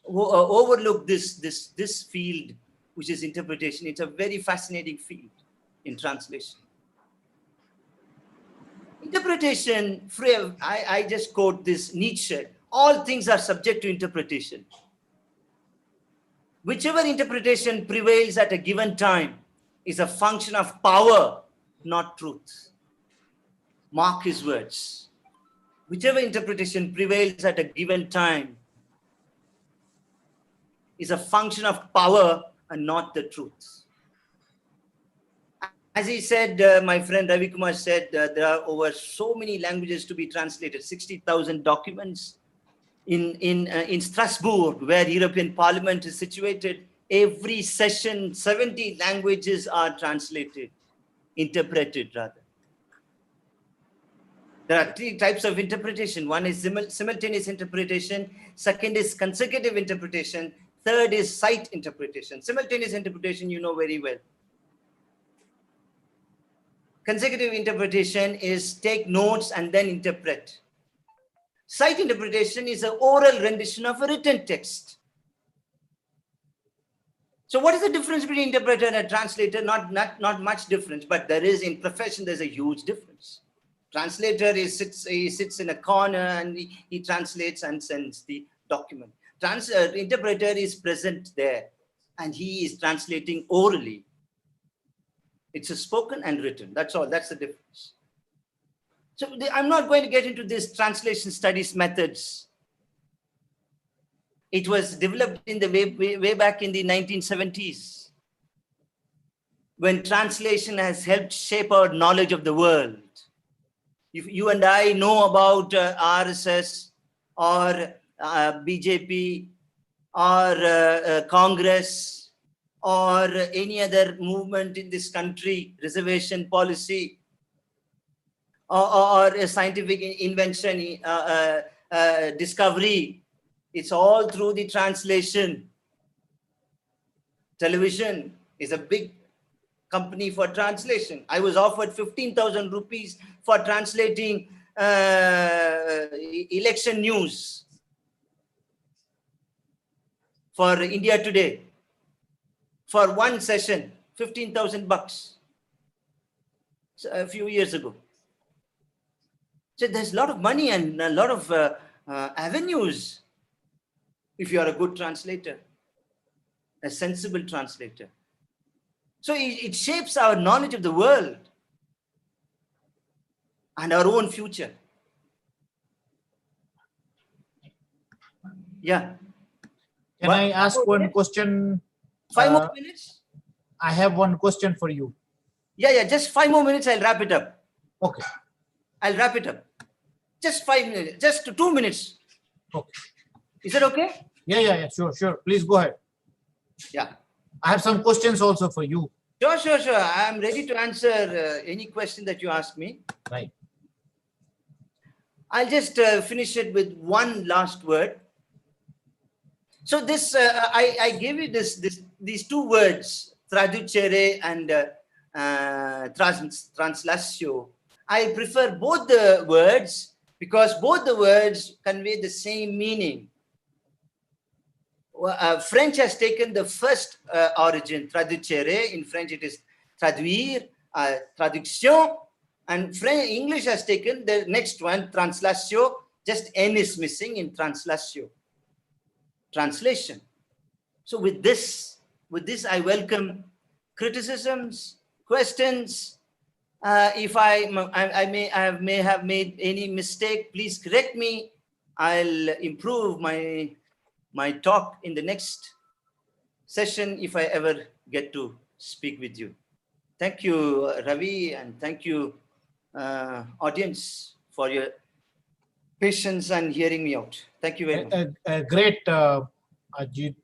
overlook this field, which is interpretation. It's a very fascinating field in translation. Interpretation, I just quote this Nietzsche, all things are subject to interpretation. Whichever interpretation prevails at a given time is a function of power, not truth. Mark his words. Whichever interpretation prevails at a given time is a function of power and not the truth. As he said, my friend Ravi Kumar said, there are over so many languages to be translated, 60,000 documents. In Strasbourg, where European Parliament is situated, every session, 70 languages are translated, interpreted rather. There are three types of interpretation. One is simultaneous interpretation. Second is consecutive interpretation. Third is sight interpretation. Simultaneous interpretation, you know very well. Consecutive interpretation is take notes and then interpret. Sight interpretation is an oral rendition of a written text. So what is the difference between interpreter and a translator? Not much difference, but there is in profession, there's a huge difference. Translator he sits in a corner and he translates and sends the document. Interpreter is present there and he is translating orally. It's a spoken and written. That's all. That's the difference. So I'm not going to get into this translation studies methods. It was developed in the way back in the 1970s, when translation has helped shape our knowledge of the world. If you and I know about RSS or BJP or Congress or any other movement in this country, reservation policy, or a scientific invention, discovery, it's all through the translation. Television is a big company for translation. I was offered 15,000 rupees for translating election news for India Today for one session, 15,000 bucks a few years ago. So there's a lot of money and a lot of avenues if you are a good translator, a sensible translator. So it shapes our knowledge of the world and our own future. Yeah. Can I ask one question? 5 more minutes? I have one question for you. Yeah, just 5 more minutes, I'll wrap it up. Okay. I'll wrap it up. Just 5 minutes, just 2 minutes. Okay. Is that okay? Yeah, sure. Please go ahead. Yeah. I have some questions also for you. Sure. I'm ready to answer any question that you ask me. Right. I'll just finish it with one last word. So this, I gave you these two words, traducere and translatio. I prefer both the words because both the words convey the same meaning. French has taken the first origin, traducere. In French, it is traduire, traduction. And English has taken the next one, translatio. Just N is missing in translatio, translation. So with this, I welcome criticisms, questions. If I may have made any mistake, please correct me. I'll improve my talk in the next session if I ever get to speak with you. Thank you, Ravi, and thank you, audience, for your patience and hearing me out. Thank you very much. Great, Ajit.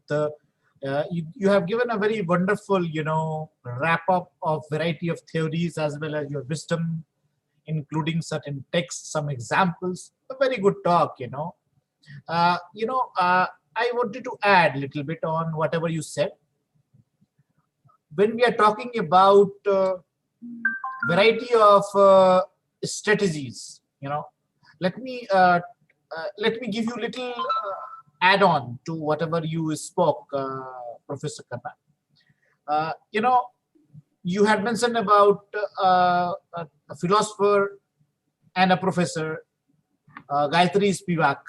You have given a very wonderful, wrap up of variety of theories as well as your wisdom, including certain texts, some examples. A very good talk, I wanted to add a little bit on whatever you said. When we are talking about variety of strategies, let me give you a little add-on to whatever you spoke, Professor Kanna. You had mentioned about a philosopher and a professor, Gayatri Spivak.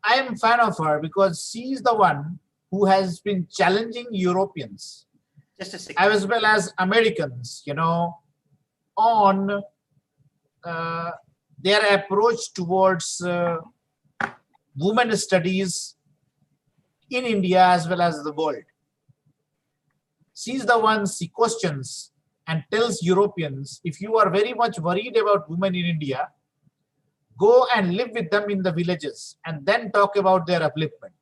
I am a fan of her because she is the one who has been challenging Europeans Just a second. as well as Americans, on their approach towards women studies in India as well as the world. She's the one she questions and tells Europeans, if you are very much worried about women in India, go and live with them in the villages and then talk about their upliftment.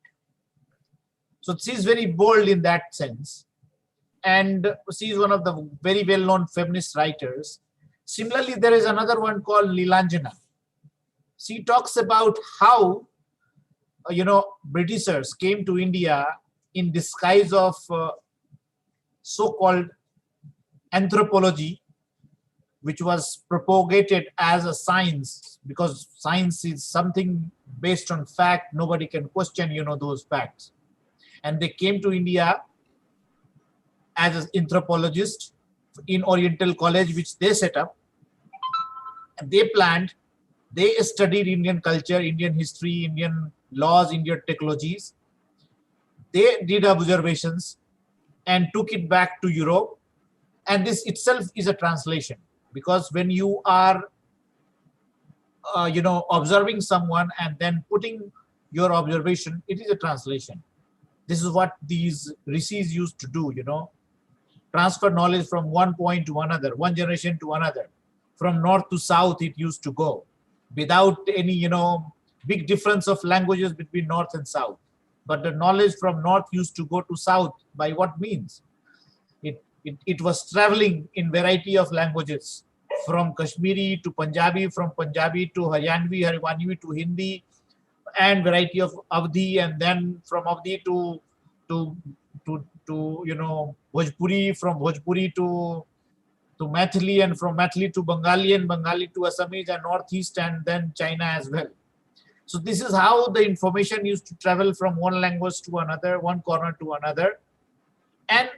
So she's very bold in that sense. And she's one of the very well-known feminist writers. Similarly, there is another one called Nilanjana. She talks about how, Britishers came to India in disguise of so-called anthropology, which was propagated as a science, because science is something based on fact. Nobody can question, those facts. And they came to India as an anthropologist in Oriental College, which they set up. And they studied Indian culture, Indian history, Indian laws, Indian technologies. They did observations and took it back to Europe. And this itself is a translation, because when you are, observing someone and then putting your observation, it is a translation. This is what these rishis used to do, transfer knowledge from one point to another, one generation to another. from north to south it used to go, without any, big difference of languages between north and south. But the knowledge from north used to go to south. By what means? It was traveling in variety of languages, from Kashmiri to Punjabi, from Punjabi to Haryanvi to Hindi, and variety of Avdi, and then from Avdi to Bhojpuri, from Bhojpuri to Maithili, and from Maithili to Bengali, and Bengali to Assamese and Northeast, and then China as well. So this is how the information used to travel from one language to another, one corner to another. And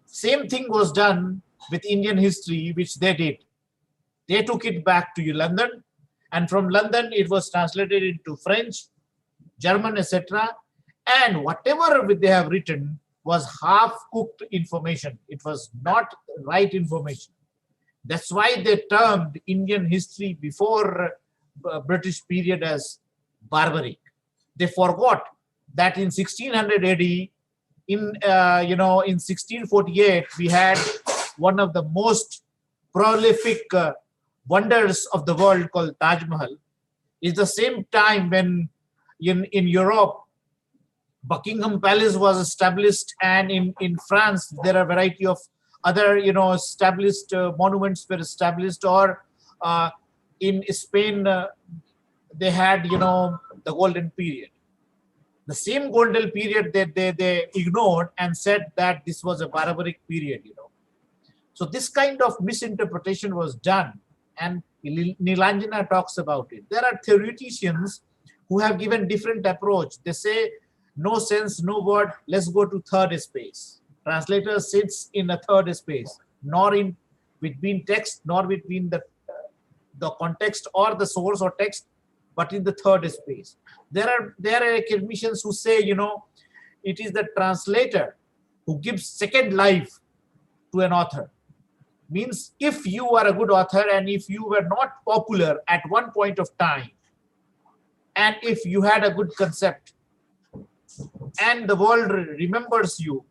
same thing was done with Indian history, which they did. They took it back to London, and from London it was translated into French, German, etc. And whatever they have written was half-cooked information. It was not right information. That's why they termed Indian history before British period as barbaric. They forgot that in 1600 AD, in 1648, we had one of the most prolific wonders of the world called Taj Mahal. It's the same time when in Europe, Buckingham Palace was established, and in France there are a variety of other established monuments were established, or in Spain they had the golden period. The same golden period that they ignored and said that this was a barbaric period. So this kind of misinterpretation was done, and Nilanjana talks about it. There are theoreticians who have given different approach. They say, no sense, no word, let's go to third space. Translator sits in a third space, nor in between text, nor between the context or the source or text, but in the third space. There are academicians who say, it is the translator who gives second life to an author. Means if you are a good author and if you were not popular at one point of time, and if you had a good concept and the world remembers you,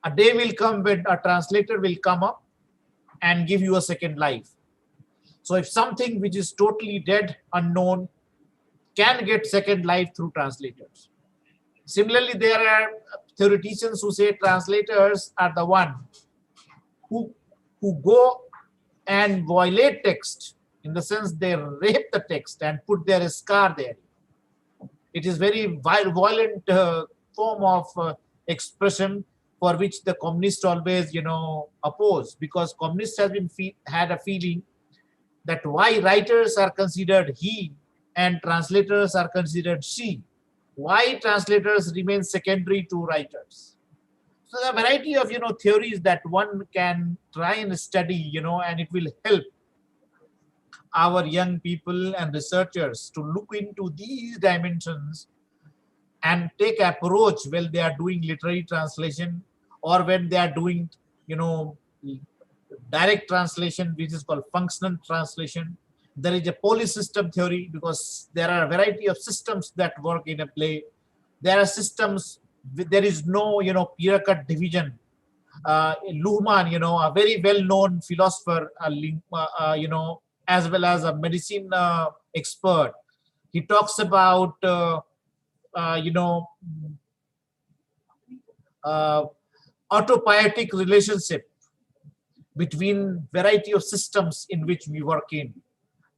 a day will come when a translator will come up and give you a second life. So if something which is totally dead, unknown, can get second life through translators. Similarly, there are theoreticians who say translators are the one who go and violate text, in the sense they rape the text and put their scar there. It is very violent form of expression, for which the communists always oppose, because communists have had a feeling that why writers are considered he and translators are considered she, why translators remain secondary to writers. So there are a variety of theories that one can try and study, and it will help our young people and researchers to look into these dimensions and take approach when they are doing literary translation, or when they are doing direct translation, which is called functional translation. There is a polysystem theory, because there are a variety of systems that work in a play. There are systems, there is no clear-cut division. Luhmann, a very well-known philosopher, as well as a medicine expert, he talks about autopoietic relationship between variety of systems in which we work in.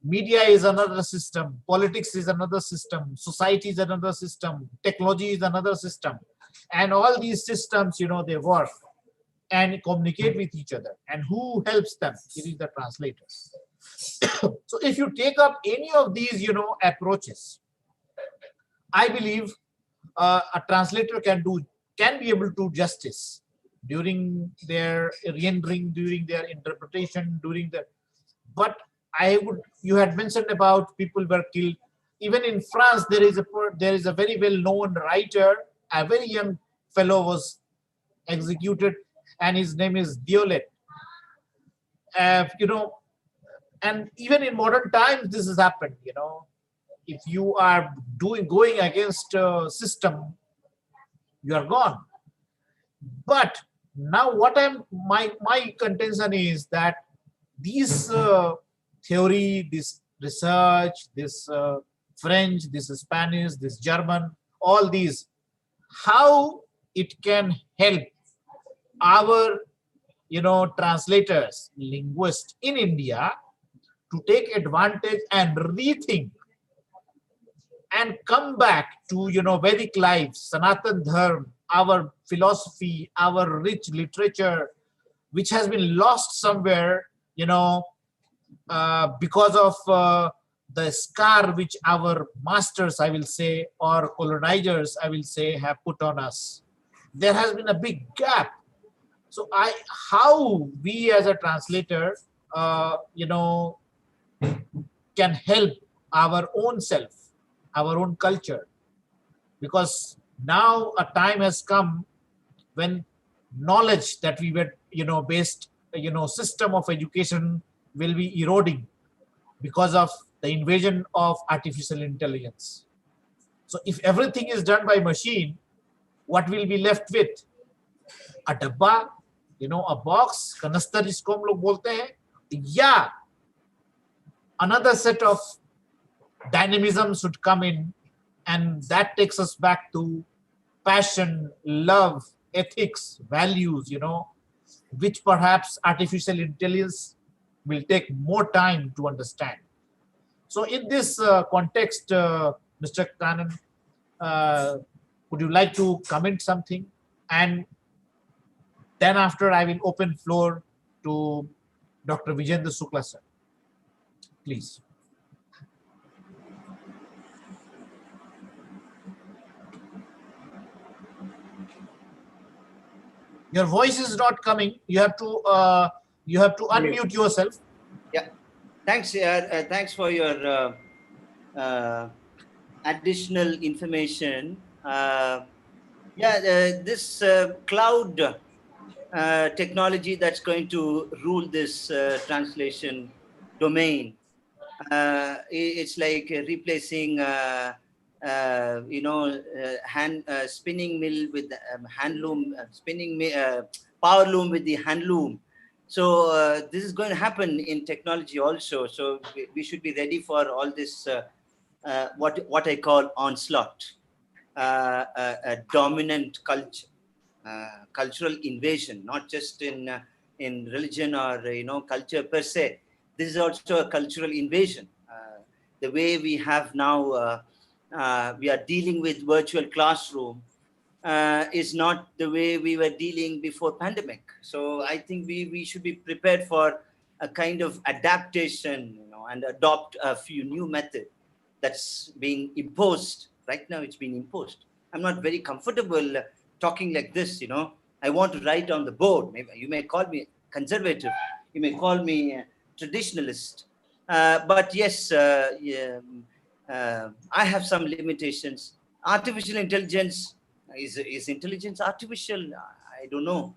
Media is another system, politics is another system, society is another system, technology is another system, and all these systems, they work and communicate with each other. And who helps them? It is the translators. So if you take up any of these, approaches, I believe a translator can be able to do justice during their rendering, during their interpretation, but you had mentioned about people were killed. Even in France, there is a very well-known writer, a very young fellow was executed, and his name is Diolet. And even in modern times, this has happened. If you are going against a system, you are gone. But now, my contention is that This theory, this research, this French, this Spanish, this German, all these, how it can help our, translators, linguists in India to take advantage and rethink and come back to, Vedic life, Sanatan Dharma, our philosophy, our rich literature, which has been lost somewhere, because of the scar which our masters, I will say, or colonizers, I will say, have put on us. There has been a big gap. So how we as a translator, can help our own self, our own culture, because now a time has come when knowledge that we were, based, system of education will be eroding because of the invasion of artificial intelligence. So if everything is done by machine, what will be left with? A dabba, a box, kanastar jisko hum log bolte hain, yeah, another set of dynamism should come in, and that takes us back to passion, love, ethics, values, which perhaps artificial intelligence will take more time to understand. So in this context, Mr. Kannan, would you like to comment something? And then after, I will open floor to Dr. V.N Shukla, sir. Please. Your voice is not coming. You have to unmute yourself. Yeah. Thanks. Thanks for your additional information. This cloud technology that's going to rule this translation domain. It's like replacing, hand spinning mill with handloom, power loom with the handloom. So this is going to happen in technology also. So we should be ready for all this, what I call onslaught, a dominant culture. Cultural invasion, not just in religion or culture per se. This is also a cultural invasion. The way we have now, we are dealing with virtual classroom is not the way we were dealing before pandemic. So I think we should be prepared for a kind of adaptation, and adopt a few new methods that's being imposed. Right now, it's being imposed. I'm not very comfortable talking like this, I want to write on the board. Maybe you may call me conservative, you may call me traditionalist, but yes, I have some limitations. Artificial intelligence, is intelligence artificial? I don't know.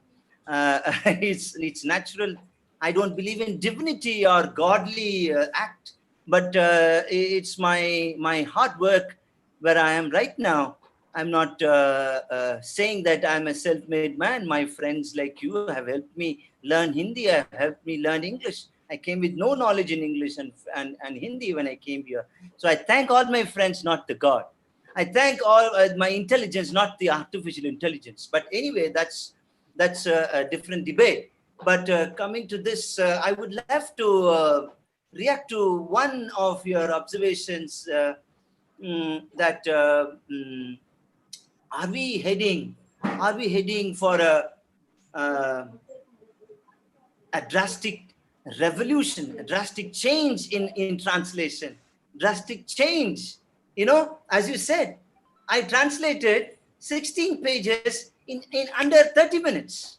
It's natural. I don't believe in divinity or godly act, but it's my hard work where I am right now. I'm not saying that I'm a self-made man. My friends like you have helped me learn Hindi, have helped me learn English. I came with no knowledge in English and Hindi when I came here. So I thank all my friends, not the God. I thank all my intelligence, not the artificial intelligence. But anyway, that's a different debate. But coming to this, I would love to react to one of your observations that are we heading for a drastic revolution, a drastic change in translation, drastic change? As you said, I translated 16 pages in under 30 minutes.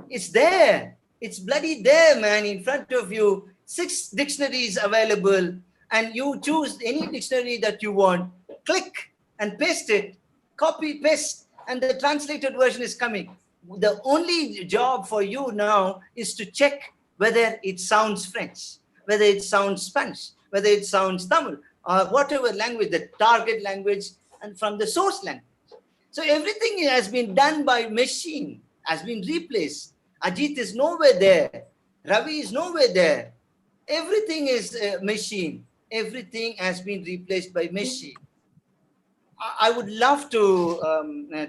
It's there. It's bloody there, man, in front of you. 6 dictionaries available, and you choose any dictionary that you want, click and paste it, copy, paste, and the translated version is coming. The only job for you now is to check whether it sounds French, whether it sounds Spanish, whether it sounds Tamil, or whatever language, the target language, and from the source language. So everything has been done by machine, has been replaced. Ajith is nowhere there. Ravi is nowhere there. Everything is machine. Everything has been replaced by machine. I would love to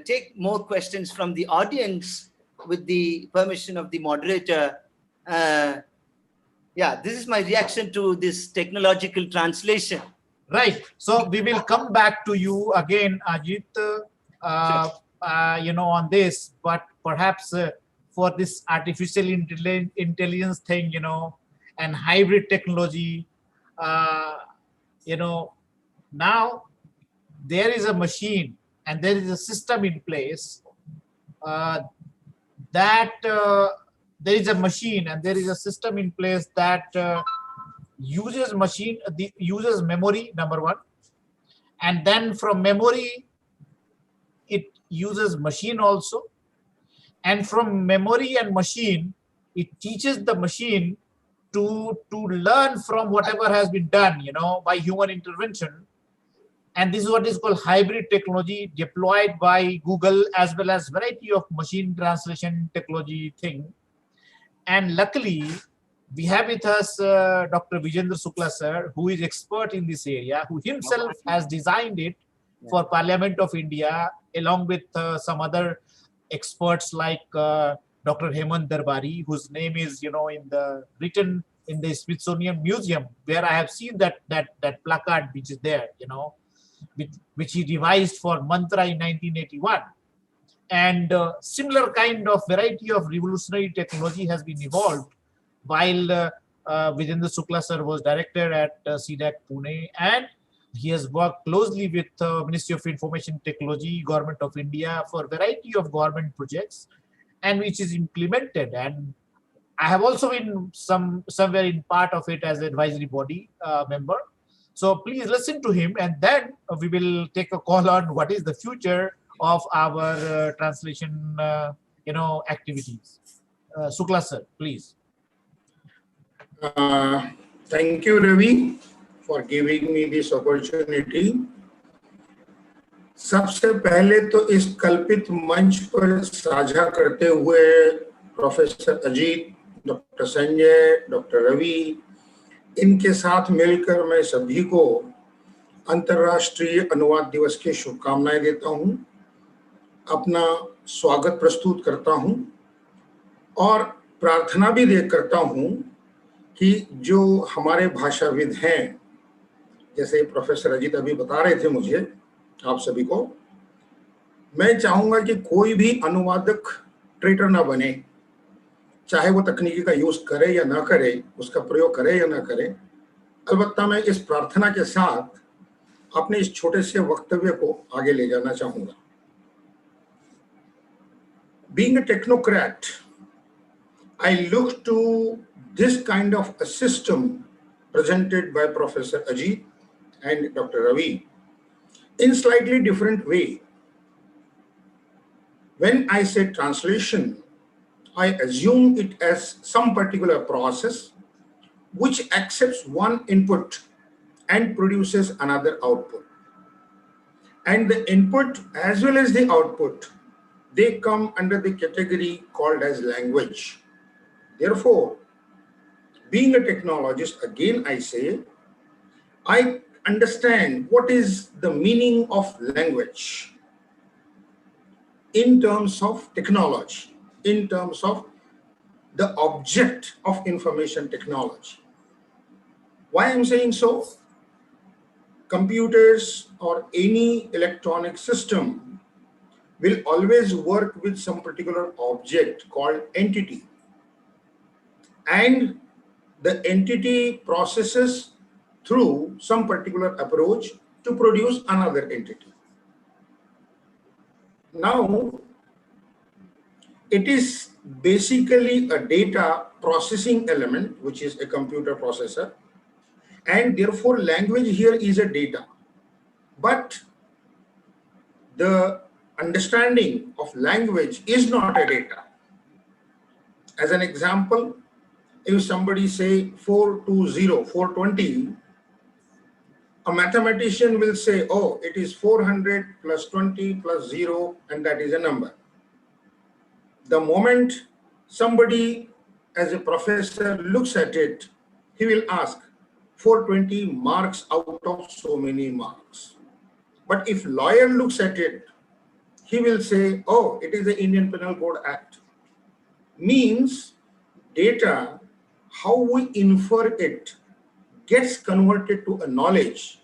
take more questions from the audience with the permission of the moderator. Yeah, this is my reaction to this technological translation. Right. So we will come back to you again, Ajit, Sure. On this, but perhaps for this artificial intelligence thing, and hybrid technology, uh, now there is a machine and there is a system in place uh, that there is a machine and there is a system in place that uses memory, number one, and then from memory it uses machine also, and from memory and machine it teaches the machine to learn from whatever has been done by human intervention. And this is what is called hybrid technology deployed by Google, as well as variety of machine translation technology thing. And luckily we have with us Dr. V.N Shukla sir, who is expert in this area, who himself has designed it for Parliament of India, along with some other experts like Dr. Hemant Darbari, whose name is, written in the Smithsonian Museum, where I have seen that placard which is there, which he devised for Mantra in 1981. And similar kind of variety of revolutionary technology has been evolved while V.N Shukla sir was director at CDAC Pune, and he has worked closely with Ministry of Information Technology, Government of India, for variety of government projects, and which is implemented. And I have also been somewhere in part of it as advisory body member. So please listen to him, and then we will take a call on what is the future of our translation, activities. Shukla sir, please. Thank you, Ravi, for giving me this opportunity. सबसे पहले तो इस कल्पित मंच पर साझा करते हुए professor Ajit, doctor Sanjay, doctor Ravi, इनके साथ मिलकर मैं सभी को अंतर्राष्ट्रीय अनुवाद दिवस की शुभकामनाएं देता हूं, अपना स्वागत प्रस्तुत करता हूं और प्रार्थना भी करता हूं कि जो हमारे भाषाविद हैं, जैसे प्रोफेसर अजीत अभी बता रहे थे मुझे, आप सभी को, मैं चाहूंगा कि कोई भी अनुवादक ट्रेटर ना बने, चाहे वो तकनीकी का यूज करे या ना करे, उसका प्रयोग करे या ना करे। अलबत्ता मैं इस प्रार्थना के साथ अपने इस छोटे से वक्तव्य को आगे ले जाना चाहूंगा। Being a technocrat, I look to this kind of a system presented by Professor Ajit and Dr. Ravi in slightly different way. When I say translation, I assume it as some particular process which accepts one input and produces another output. And the input as well as the output, they come under the category called as language. Therefore, being a technologist, again I say, I understand what is the meaning of language in terms of technology, in terms of the object of information technology. Why I'm saying so? Computers or any electronic system will always work with some particular object called entity. And the entity processes through some particular approach to produce another entity. Now, it is basically a data processing element, which is a computer processor, and therefore language here is a data. But the understanding of language is not a data. As an example, if somebody say 420, 420, a mathematician will say, oh, it is 400 plus 20 plus 0, and that is a number. The moment somebody as a professor looks at it, he will ask 420 marks out of so many marks. But if lawyer looks at it, he will say, oh, it is the Indian Penal Code Act. Means data, how we infer it, gets converted to a knowledge,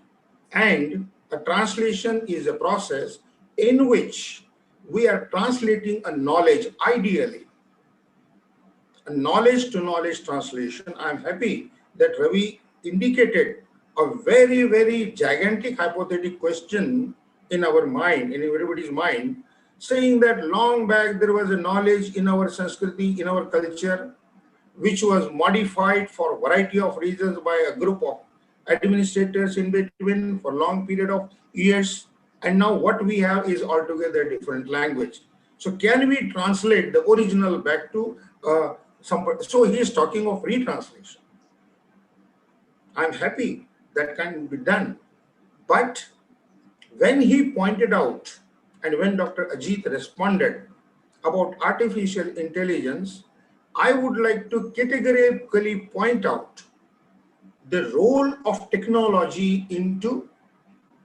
and a translation is a process in which we are translating a knowledge, ideally a knowledge to knowledge translation. I'm happy that Ravi indicated a very, very gigantic hypothetical question in our mind, in everybody's mind, saying that long back there was a knowledge in our Sanskriti, in our culture, which was modified for a variety of reasons by a group of administrators in between for long period of years. And now what we have is altogether different language. So can we translate the original back to so he is talking of retranslation. I'm happy that can be done. But when he pointed out, and when Dr. Ajit responded about artificial intelligence, I would like to categorically point out the role of technology into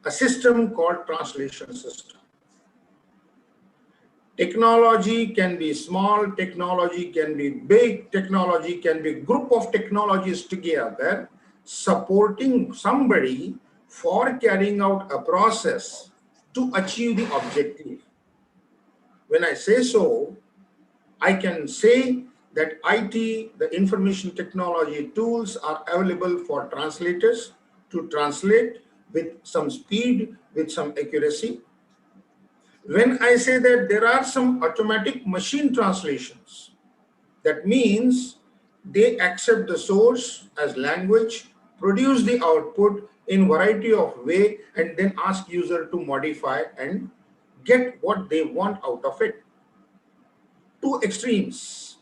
a system called translation system. Technology can be small, technology can be big, technology can be group of technologies together supporting somebody for carrying out a process to achieve the objective. When I say so, I can say that IT, the information technology tools, are available for translators to translate with some speed, with some accuracy. When I say that there are some automatic machine translations, that means they accept the source as language, produce the output in variety of way, and then ask user to modify and get what they want out of it. Two extremes.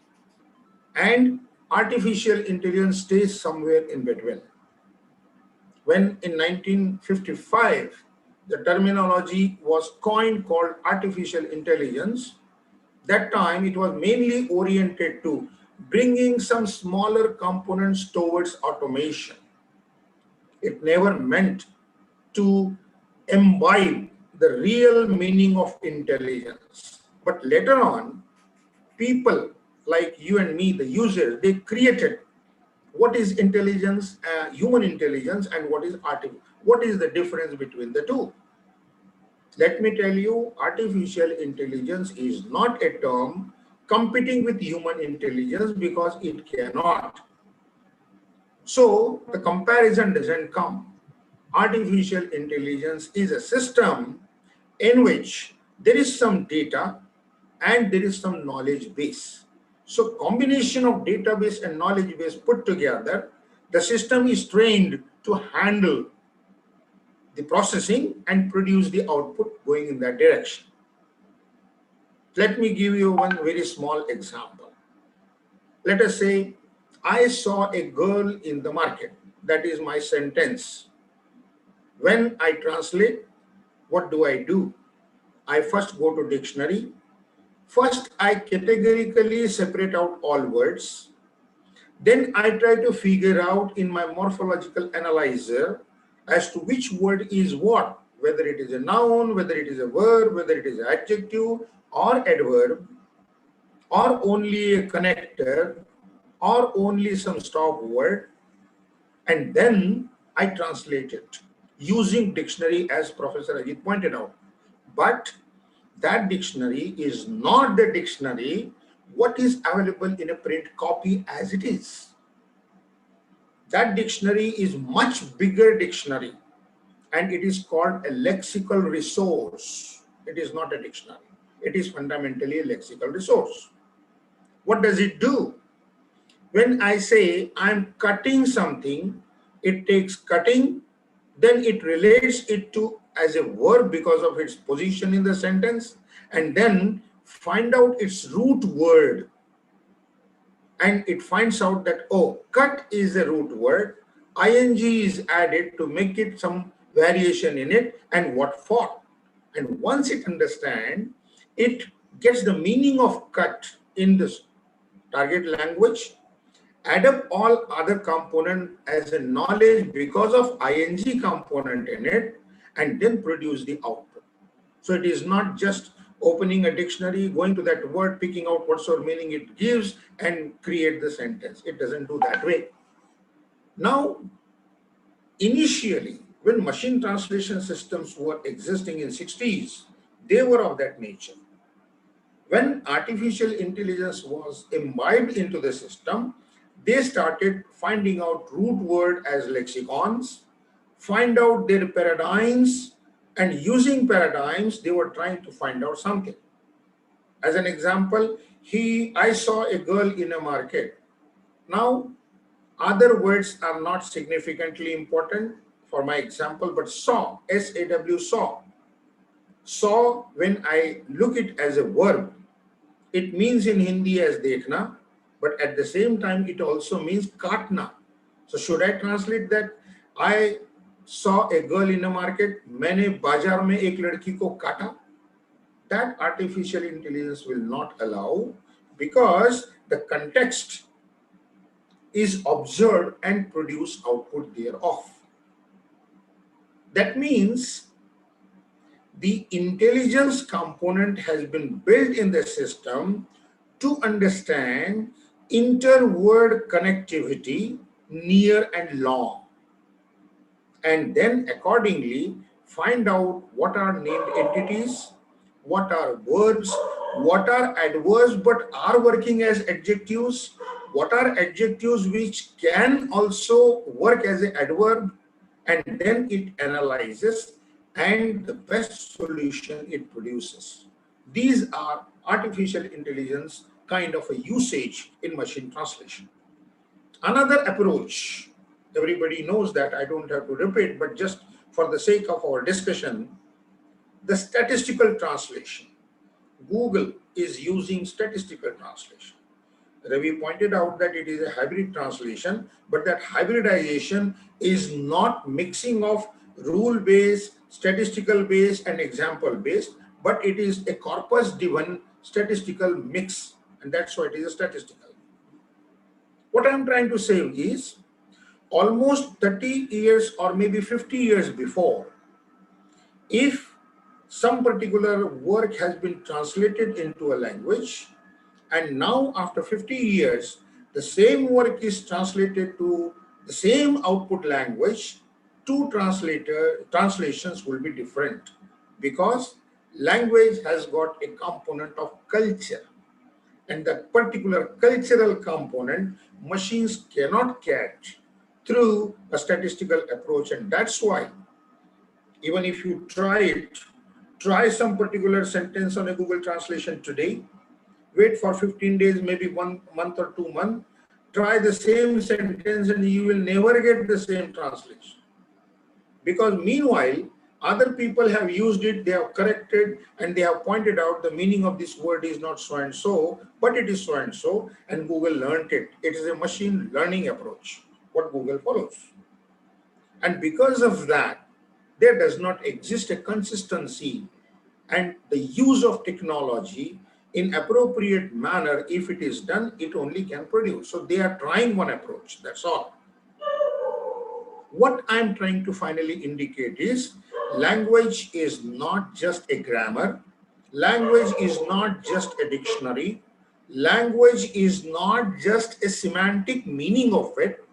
And artificial intelligence stays somewhere in between. When in 1955, the terminology was coined called artificial intelligence, that time it was mainly oriented to bringing some smaller components towards automation. It never meant to imbibe the real meaning of intelligence. But later on, people like you and me, the users, they created what is intelligence, human intelligence, and what is artificial. What is the difference between the two? Let me tell you, artificial intelligence is not a term competing with human intelligence because it cannot. So the comparison doesn't come. Artificial intelligence is a system in which there is some data and there is some knowledge base. So combination of database and knowledge base put together, the system is trained to handle the processing and produce the output going in that direction. Let me give you one very small example. Let us say I saw a girl in the market. That is my sentence. When I translate, what do? I first go to dictionary. First, I categorically separate out all words. Then I try to figure out in my morphological analyzer as to which word is what, whether it is a noun, whether it is a verb, whether it is an adjective or adverb, or only a connector, or only some stop word, and then I translate it using dictionary as Professor Ajit pointed out. But that dictionary is not the dictionary what is available in a print copy as it is. That dictionary is much bigger dictionary, and it is called a lexical resource. It is not a dictionary. It is fundamentally a lexical resource. What does it do? When I say I'm cutting something, it takes cutting, then it relates it to as a verb because of its position in the sentence, and then find out its root word. And it finds out that, oh, cut is a root word, ing is added to make it some variation in it, and what for. And once it understands, it gets the meaning of cut in this target language, add up all other component as a knowledge because of ing component in it, and then produce the output. So it is not just opening a dictionary, going to that word, picking out what sort of meaning it gives, and create the sentence. It doesn't do that way. Now, initially, when machine translation systems were existing in 60s, they were of that nature. When artificial intelligence was imbibed into the system, they started finding out root word as lexicons, find out their paradigms, and using paradigms, they were trying to find out something. As an example, I saw a girl in a market. Now, other words are not significantly important for my example, but saw, S-A-W, saw. Saw, when I look it as a verb, it means in Hindi as dekhna, but at the same time, it also means katna. So should I translate that? I saw a girl in a market, मैंने बाजार में एक लड़की को काटा. That artificial intelligence will not allow, because the context is observed and produce output thereof. That means the intelligence component has been built in the system to understand inter-word connectivity near and long, and then accordingly find out what are named entities, what are verbs, what are adverbs but are working as adjectives, what are adjectives which can also work as an adverb, and then it analyzes and the best solution it produces. These are artificial intelligence kind of a usage in machine translation. Another approach, everybody knows that, I don't have to repeat, but just for the sake of our discussion, the statistical translation. Google is using statistical translation. Ravi pointed out that it is a hybrid translation, but that hybridization is not mixing of rule-based, statistical-based, and example-based, but it is a corpus-driven statistical mix, and that's why it is a statistical. What I'm trying to say is, almost 30 years or maybe 50 years before, if some particular work has been translated into a language, and now after 50 years, the same work is translated to the same output language, two translations will be different, because language has got a component of culture, and that particular cultural component machines cannot catch through a statistical approach. And that's why even if you try some particular sentence on a Google translation today, wait for 15 days, maybe 1 month or 2 months, try the same sentence and you will never get the same translation. Because meanwhile, other people have used it, they have corrected, and they have pointed out the meaning of this word is not so and so, but it is so and so, and Google learned it. It is a machine learning approach, what Google follows. And because of that, there does not exist a consistency, and the use of technology in appropriate manner, if it is done, it only can produce. So they are trying one approach, that's all. What I'm trying to finally indicate is, language is not just a grammar, language is not just a dictionary, language is not just a semantic meaning of it,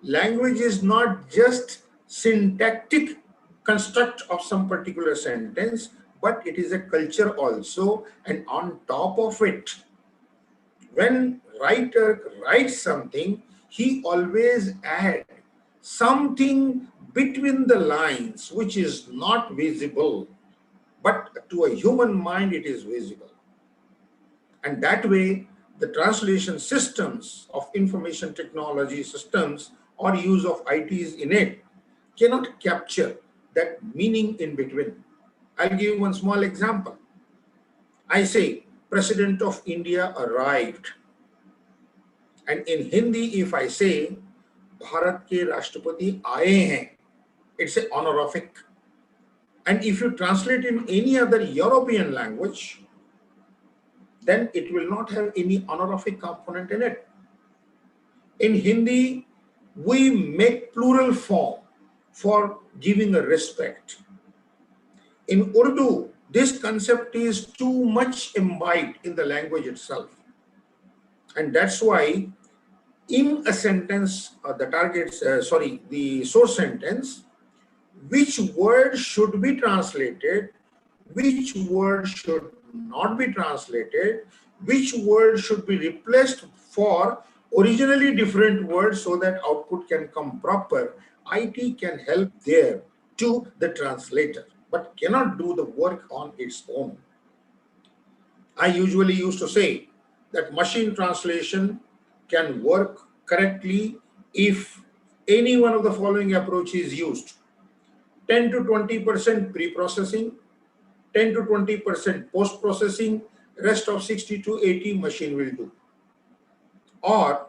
language is not just syntactic construct of some particular sentence, but it is a culture also. And on top of it, when writer writes something, he always adds something between the lines which is not visible, but to a human mind it is visible. And that way, the translation systems of information technology systems or use of ITs in it cannot capture that meaning in between. I'll give you one small example. I say, President of India arrived. And in Hindi, if I say, Bharat ke Rashtrapati aaye hain, it's an honorific. And if you translate in any other European language, then it will not have any honorific component in it. In Hindi, we make plural form for giving a respect. In Urdu, this concept is too much imbibed in the language itself. And that's why in a sentence, the source sentence, which word should be translated, which word should not be translated, which word should be replaced for originally different words so that output can come proper. IT can help there to the translator, but cannot do the work on its own. I usually used to say that machine translation can work correctly if any one of the following approach is used. 10 to 20% pre-processing, 10 to 20% post-processing, rest of 60 to 80 machine will do. Or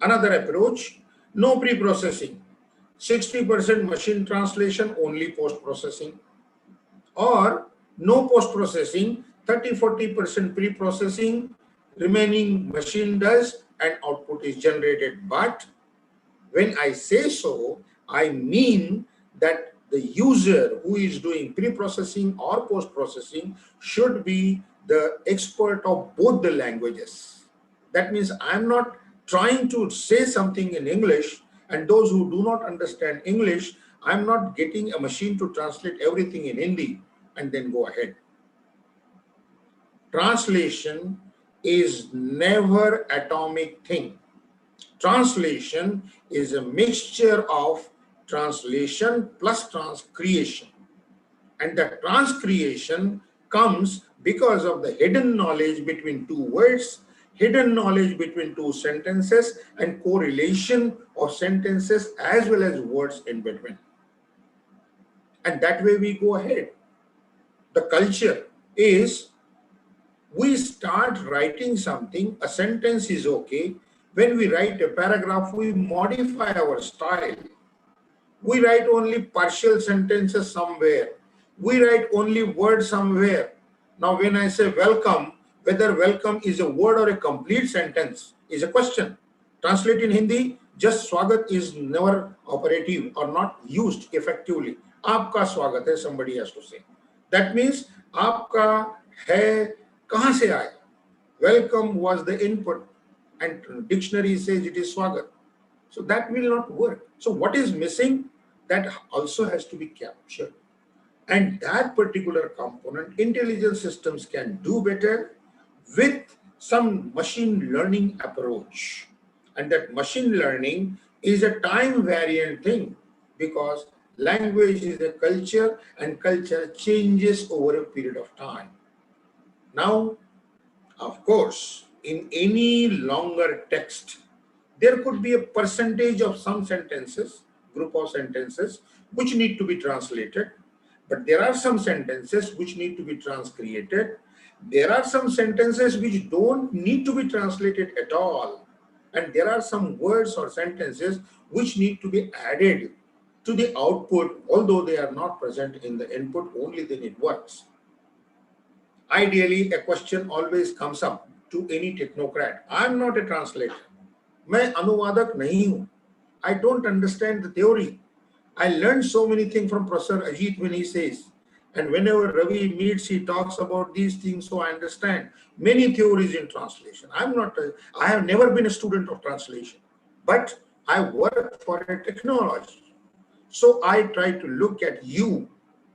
another approach, no pre-processing, 60% machine translation, only post-processing. Or no post-processing, 30-40% pre-processing, remaining machine does and output is generated. But when I say so, I mean that the user who is doing pre-processing or post-processing should be the expert of both the languages. That means I'm not trying to say something in English, and those who do not understand English, I'm not getting a machine to translate everything in Hindi and then go ahead. Translation is never atomic thing. Translation is a mixture of translation plus transcreation. And the transcreation comes because of the hidden knowledge between two words, hidden knowledge between two sentences, and correlation of sentences as well as words in between. And that way we go ahead. The culture is we start writing something, a sentence is okay. When we write a paragraph, we modify our style. We write only partial sentences somewhere. We write only words somewhere. Now, when I say welcome, whether welcome is a word or a complete sentence is a question. Translate in Hindi, just swagat is never operative or not used effectively. Aapka swagat hai, somebody has to say. That means aapka hai, kahan se aaya? Welcome was the input and dictionary says it is swagat. So that will not work. So what is missing? That also has to be captured. And that particular component, intelligent systems can do better with some machine learning approach. And that machine learning is a time variant thing because language is a culture and culture changes over a period of time. Now, of course, in any longer text, there could be a percentage of some sentences, group of sentences, which need to be translated. But there are some sentences which need to be transcreated. There are some sentences which don't need to be translated at all. And there are some words or sentences which need to be added to the output, although they are not present in the input, only then it works. Ideally, a question always comes up to any technocrat. I'm not a translator. मैं अनुवादक नहीं हूँ. I don't understand the theory. I learned so many things from Professor Ajit when he says, and whenever Ravi meets, he talks about these things, so I understand many theories in translation. I have never been a student of translation, but I work for a technology. So I try to look at you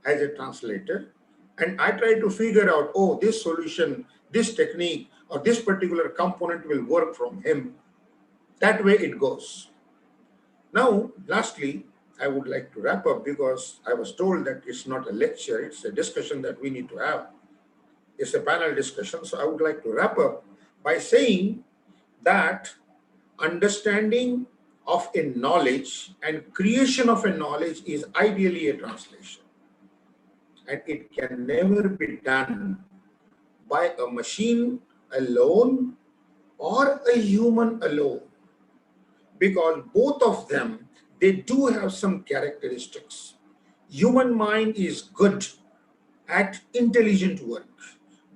as a translator, and I try to figure out, oh, this solution, this technique, or this particular component will work from him. That way it goes. Now, lastly, I would like to wrap up because I was told that it's not a lecture, it's a discussion that we need to have. It's a panel discussion. So I would like to wrap up by saying that understanding of a knowledge and creation of a knowledge is ideally a translation. And it can never be done by a machine alone or a human alone, because both of them, they do have some characteristics. Human mind is good at intelligent work.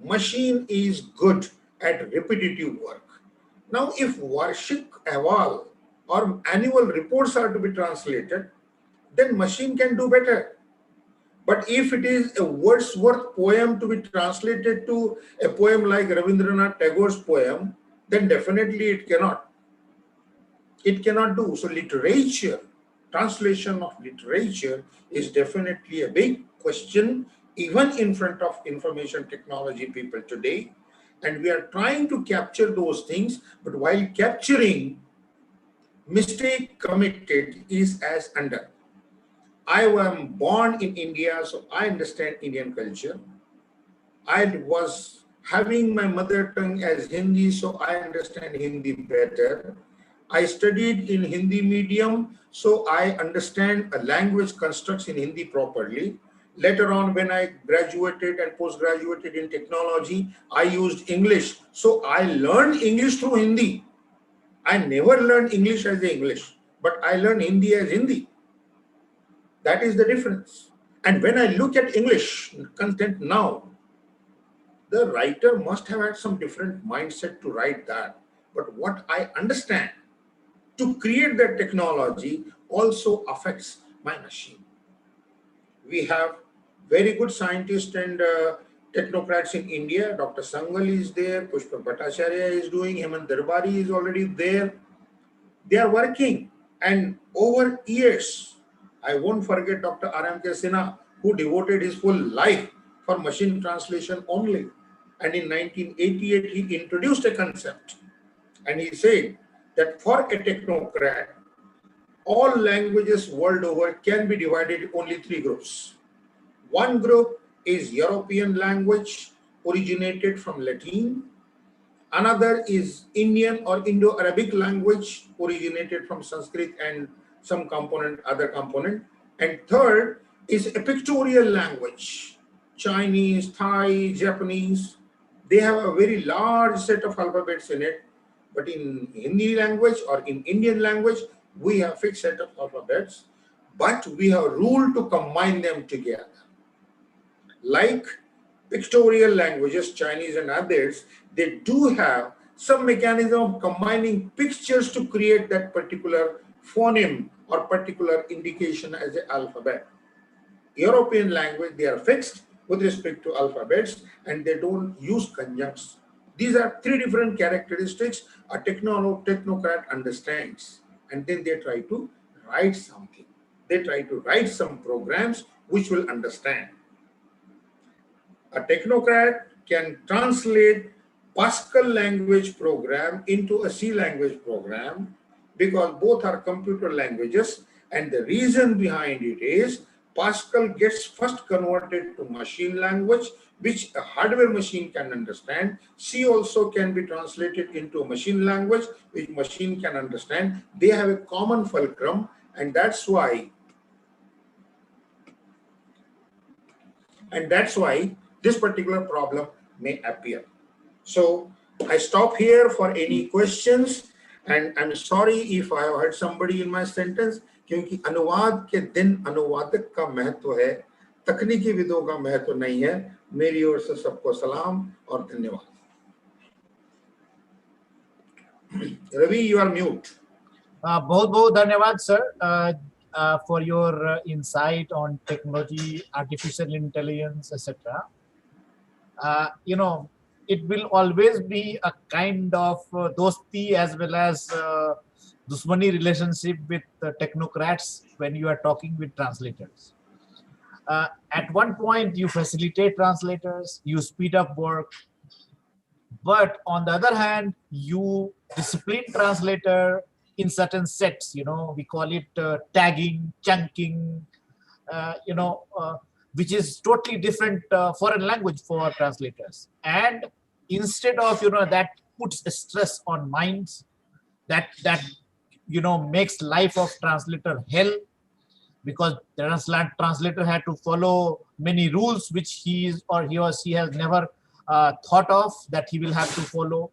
Machine is good at repetitive work. Now, if Varshik eval or annual reports are to be translated, then machine can do better. But if it is a Wordsworth poem to be translated to a poem like Rabindranath Tagore's poem, then definitely it cannot. It cannot do. So literature, translation of literature is definitely a big question, even in front of information technology people today. And we are trying to capture those things, but while capturing, mistake committed is as under. I am born in India, so I understand Indian culture. I was having my mother tongue as Hindi, so I understand Hindi better. I studied in Hindi medium, so I understand a language constructs in Hindi properly. Later on, when I graduated and post-graduated in technology, I used English. So I learned English through Hindi. I never learned English as English, but I learned Hindi as Hindi. That is the difference. And when I look at English content now, the writer must have had some different mindset to write that. But what I understand to create that technology also affects my machine. We have very good scientists and technocrats in India. Dr. Sangal is there, Pushpa Bhattacharya is doing, Hemant Darbari is already there. They are working, and over years, I won't forget Dr. R.M.K. Sinha, who devoted his full life for machine translation only. And in 1988, he introduced a concept, and he said that for a technocrat, all languages world over can be divided into only three groups. One group is European language originated from Latin. Another is Indian or Indo-Arabic language originated from Sanskrit and some component, other component. And third is a pictorial language, Chinese, Thai, Japanese. They have a very large set of alphabets in it. But in Hindi language or in Indian language, we have fixed set of alphabets, but we have rule to combine them together. Like pictorial languages, Chinese and others, they do have some mechanism of combining pictures to create that particular phoneme or particular indication as an alphabet. European language, they are fixed with respect to alphabets and they don't use conjuncts. These are three different characteristics a technocrat understands, and then they try to write something. They try to write some programs which will understand. A technocrat can translate Pascal language program into a C language program because both are computer languages, and the reason behind it is Pascal gets first converted to machine language, which a hardware machine can understand. C also can be translated into a machine language, which machine can understand. They have a common fulcrum, and that's why this particular problem may appear. So I stop here for any questions, and I'm sorry if I have hurt somebody in my sentence, क्योंकि अनुवाद के दिन अनुवादक का महत्व है, तकनीकी विदों का महत्व नहीं है. मेरी ओर से सबको सलाम और धन्यवाद. Ravi, you are mute. बहुत बहुत धन्यवाद sir for your insight on technology, artificial intelligence, etc. You know, it will always be a kind of dosti as well as dushmani relationship with technocrats when you are talking with translators. At one point, you facilitate translators, you speed up work, but on the other hand, you discipline translator in certain sets. You know, we call it tagging, chunking, which is totally different foreign language for translators. And instead of, that puts a stress on minds, that makes life of translator hell, because the translator had to follow many rules which he or she has never thought of that he will have to follow.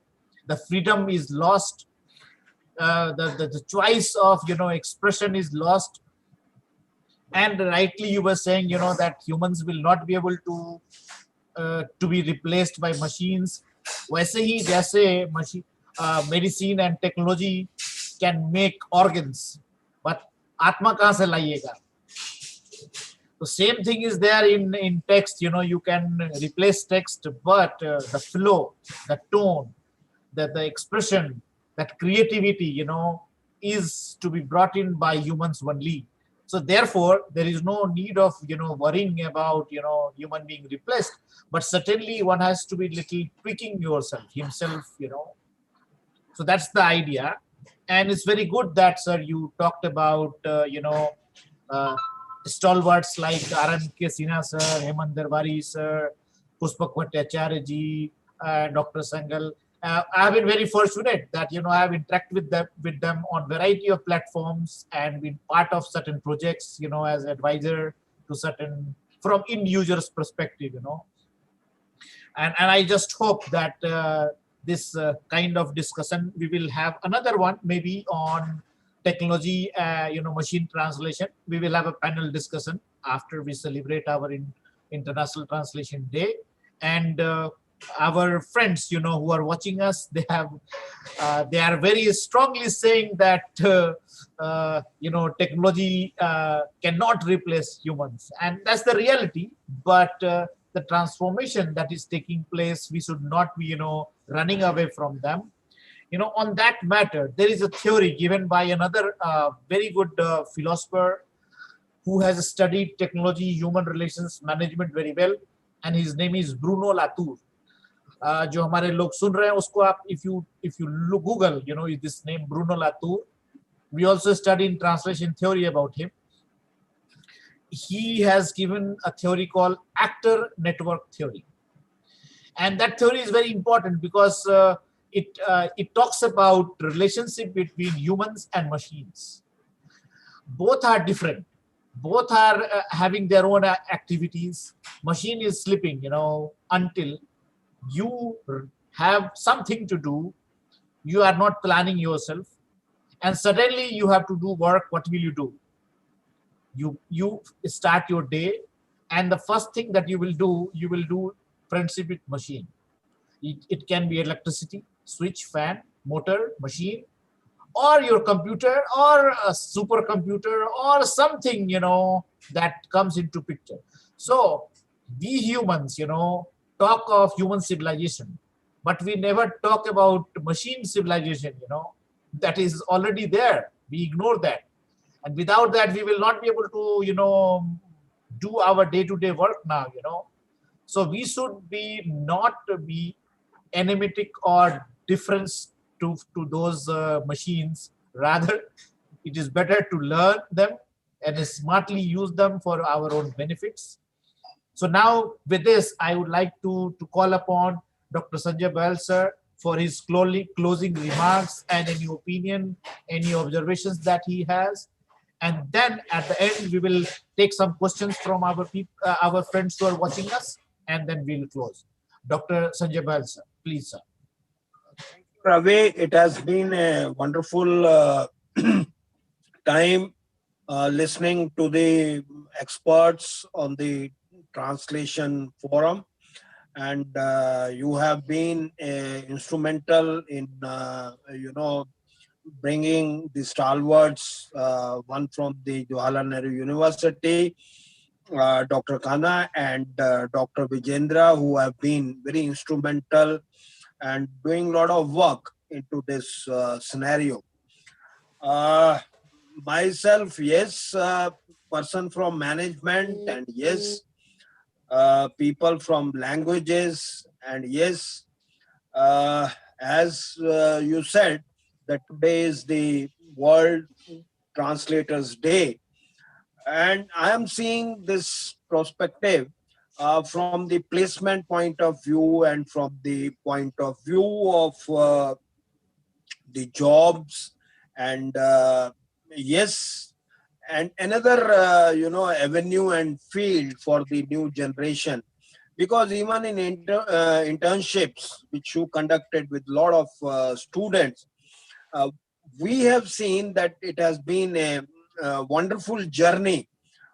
The freedom is lost. The choice of expression is lost. And rightly you were saying that humans will not be able to be replaced by machines. वैसे ही जैसे medicine and technology can make organs, but Atma kahan se laiega? The same thing is there in text. You can replace text, but the flow, the tone, the expression, that creativity, is to be brought in by humans only. So therefore, there is no need of worrying about human being replaced. But certainly, one has to be little tweaking himself. So that's the idea, and it's very good that, sir, you talked about uh, stalwarts like R.N.K. Sinha sir, Hemant Darwari sir, Pushpak Bhattacharya ji, Dr. Sangal. I have been very fortunate that I have interacted with them on variety of platforms and been part of certain projects, as advisor to certain from end users perspective, and I just hope that this kind of discussion, we will have another one maybe on technology, machine translation. We will have a panel discussion after we celebrate our International Translation Day. And our friends, who are watching us, they are very strongly saying that, technology cannot replace humans. And that's the reality. But the transformation that is taking place, we should not be, running away from them. On that matter, there is a theory given by another very good philosopher who has studied technology, human relations management very well, and his name is Bruno Latour. जो हमारे लोग सुन रहे हैं उसको आप if you Google, this name Bruno Latour. We also study in translation theory about him. He has given a theory called actor network theory, and that theory is very important because it talks about relationship between humans and machines. Both are different. Both are having their own activities. Machine is sleeping, until you have something to do. You are not planning yourself, and suddenly you have to do work. What will you do? You start your day, and the first thing that you will do friendship with machine. It can be electricity, switch, fan, motor, machine, or your computer, or a supercomputer, or something that comes into picture. So we humans talk of human civilization, but we never talk about machine civilization. That is already there. We ignore that, and without that we will not be able to do our day-to-day work now. So we should be not be enigmatic or difference to those machines. Rather, it is better to learn them and smartly use them for our own benefits. So now with this, I would like to call upon Dr. Sanjaya Bahal sir for his closing remarks and any opinion, any observations that he has. And then at the end, we will take some questions from our friends who are watching us, and then we'll close. Dr. Sanjaya Bahal sir, please, sir. Ravi, it has been a wonderful time listening to the experts on the translation forum, and you have been instrumental in bringing the stalwarts, one from the Jawaharlal Nehru University, Dr. Kanna, and Dr. Vijendra, who have been very instrumental and doing a lot of work into this scenario. Myself, yes, person from management, and yes, people from languages, and yes, as you said, that today is the World Translators Day, and I am seeing this perspective from the placement point of view and from the point of view of the jobs, and yes, and another avenue and field for the new generation, because even in internships which you conducted with a lot of students, we have seen that it has been a wonderful journey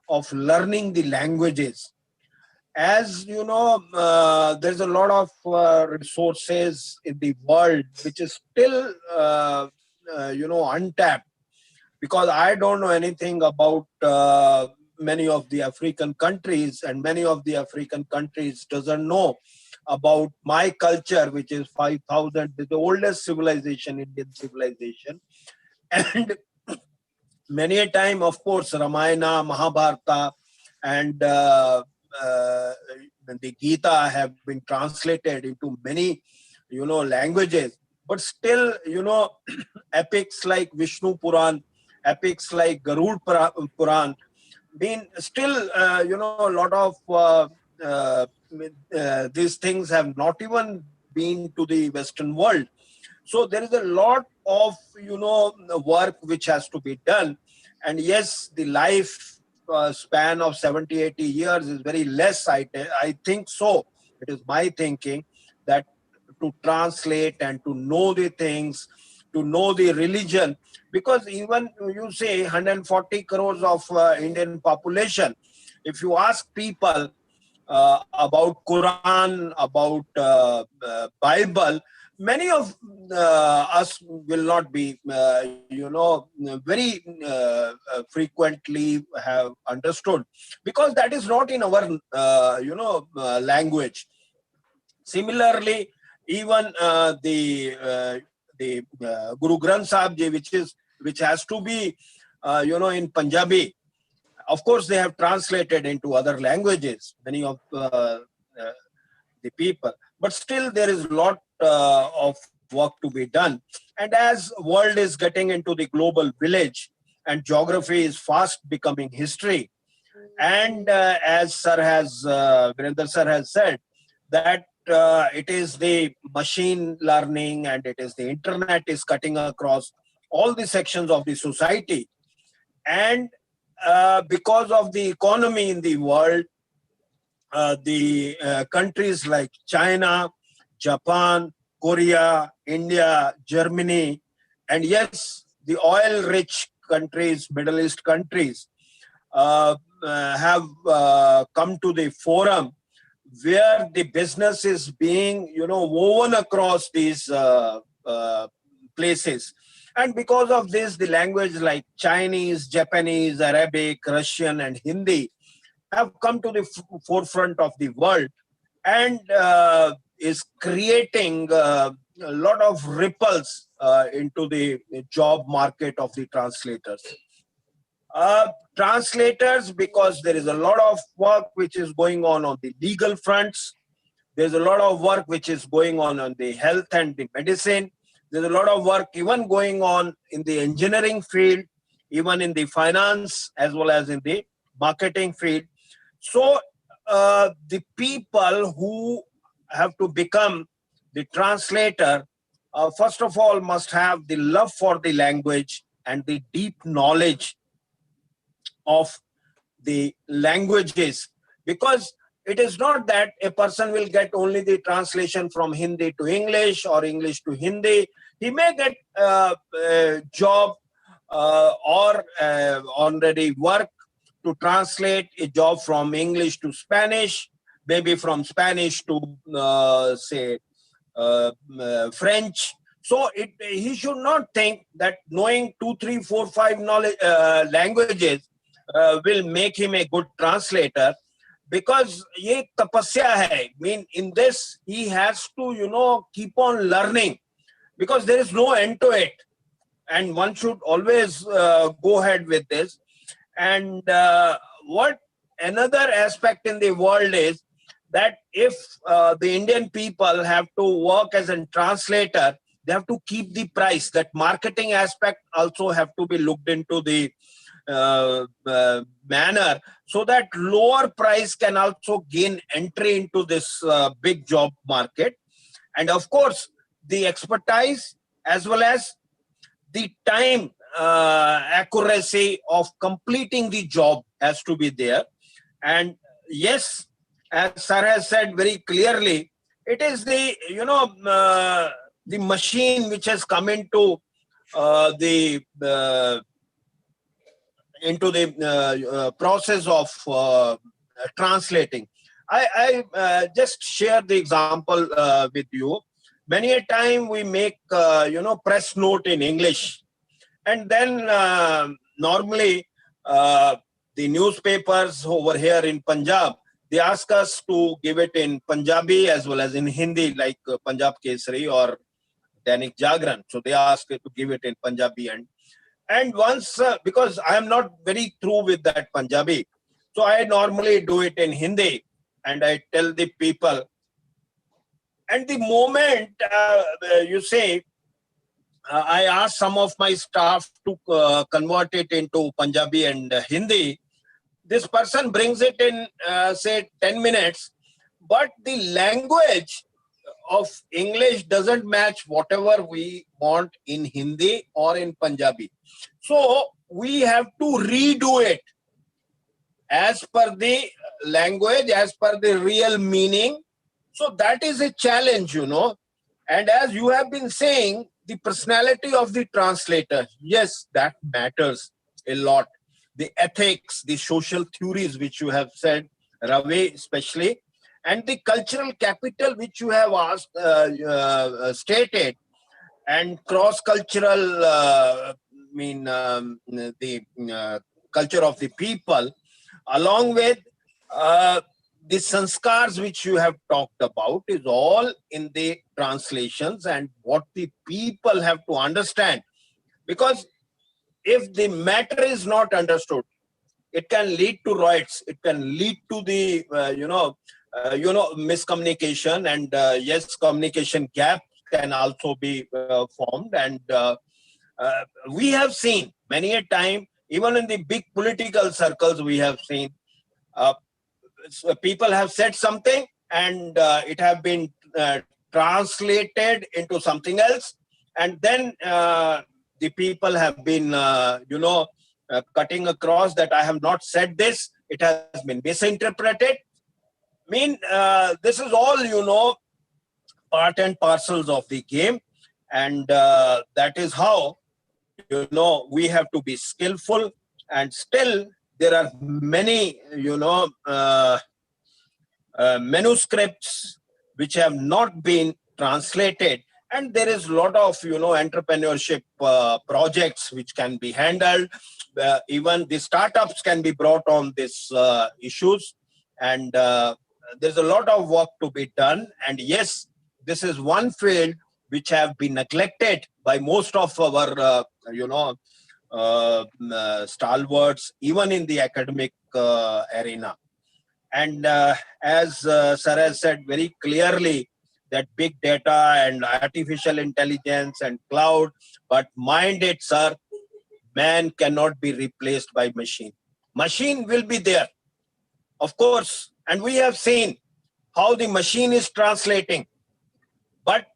of learning the languages. As you know, there's a lot of resources in the world which is still untapped, because I don't know anything about many of the African countries, and many of the African countries doesn't know about my culture, which is 5,000, the oldest civilization, Indian civilization. And many a time, of course, Ramayana, Mahabharata, and the Gita have been translated into many, languages. But still, epics like Vishnu Puran, epics like Garud Puran, been still, a lot of uh, these things have not even been to the Western world. So there is a lot of, work which has to be done. And yes, the life span of 70, 80 years is very less. I think so. It is my thinking that to translate and to know the things, to know the religion, because even you say 140 crores of Indian population, if you ask people about Quran, about Bible, many of us will not be, very frequently have understood, because that is not in our, language. Similarly, even the Guru Granth Sahib Ji, which has to be, in Punjabi. Of course, they have translated into other languages, many of the people, but still there is a lot of work to be done. And as world is getting into the global village, and geography is fast becoming history, and as Virender sir has said, that it is the machine learning and it is the internet is cutting across all the sections of the society. And because of the economy in the world, the countries like China, Japan, Korea, India, Germany, and yes, the oil-rich countries, Middle East countries, have come to the forum where the business is being, woven across these places. And because of this, the language like Chinese, Japanese, Arabic, Russian, and Hindi have come to the forefront of the world, and is creating a lot of ripples into the job market of the translators. Translators, because there is a lot of work which is going on the legal fronts. There's a lot of work which is going on the health and the medicine. There's a lot of work even going on in the engineering field, even in the finance, as well as in the marketing field. So the people who have to become the translator, first of all, must have the love for the language and the deep knowledge of the languages, because it is not that a person will get only the translation from Hindi to English or English to Hindi. He may get a job or already work to translate a job from English to Spanish, maybe from Spanish to French. So he should not think that knowing 2, 3, 4, 5 languages will make him a good translator, because ye tapasya hai. Mean in this he has to keep on learning, because there is no end to it, and one should always go ahead with this. And what another aspect in the world is that if the Indian people have to work as a translator, they have to keep the price. That marketing aspect also have to be looked into the manner, so that lower price can also gain entry into this big job market. And of course, the expertise as well as the time accuracy of completing the job has to be there. And yes, as Sir has said very clearly, it is the the machine which has come into the process of translating. I just share the example with you, many a time we make, press note in English. And then normally the newspapers over here in Punjab, they ask us to give it in Punjabi as well as in Hindi, like Punjab Kesari or Dainik Jagran. So they ask to give it in Punjabi. And once, because I am not very through with that Punjabi, so I normally do it in Hindi. And I tell the people, and the moment you say, I asked some of my staff to convert it into Punjabi and Hindi. This person brings it in, say, 10 minutes, but the language of English doesn't match whatever we want in Hindi or in Punjabi. So we have to redo it as per the language, as per the real meaning. So that is a challenge, And as you have been saying, the personality of the translator, yes, that matters a lot. The ethics, the social theories, which you have said, Ravi especially, and the cultural capital, which you have stated, and cross-cultural, the culture of the people, along with the sanskars which you have talked about, is all in the translations and what the people have to understand. Because if the matter is not understood, it can lead to riots. It can lead to the miscommunication, and yes, communication gap can also be formed. And we have seen many a time, even in the big political circles, we have seen people have said something and it have been translated into something else, and then the people have been cutting across that I have not said this, it has been misinterpreted. This is all part and parcels of the game, and that is how we have to be skillful. And still there are many manuscripts which have not been translated, and there is a lot of entrepreneurship projects which can be handled. Even the startups can be brought on these issues, and there's a lot of work to be done. And yes, this is one field which have been neglected by most of our stalwarts, even in the academic arena. And as Sir has said very clearly, that big data and artificial intelligence and cloud, but mind it, sir, man cannot be replaced by machine. Machine will be there, of course, and we have seen how the machine is translating. But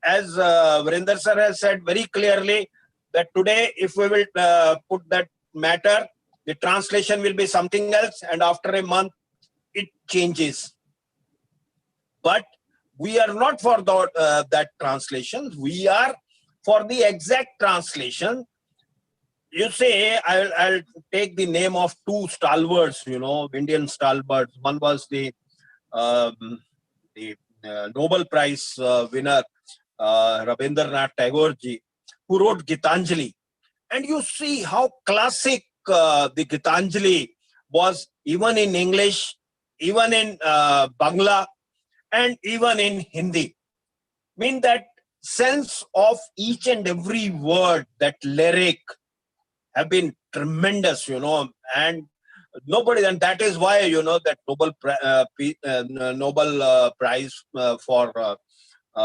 as Vrinder sir has said very clearly, that today, if we will put that matter, the translation will be something else, and after a month, it changes. But we are not for that translation. We are for the exact translation. You say, I'll take the name of two stalwarts, Indian stalwarts. One was the Nobel Prize winner, Rabindranath Tagore ji, who wrote Gitanjali. And you see how classic the Gitanjali was, even in English, even in Bangla, and even in Hindi. That sense of each and every word, that lyric, have been tremendous, and nobody, and that is why, that Nobel Prize for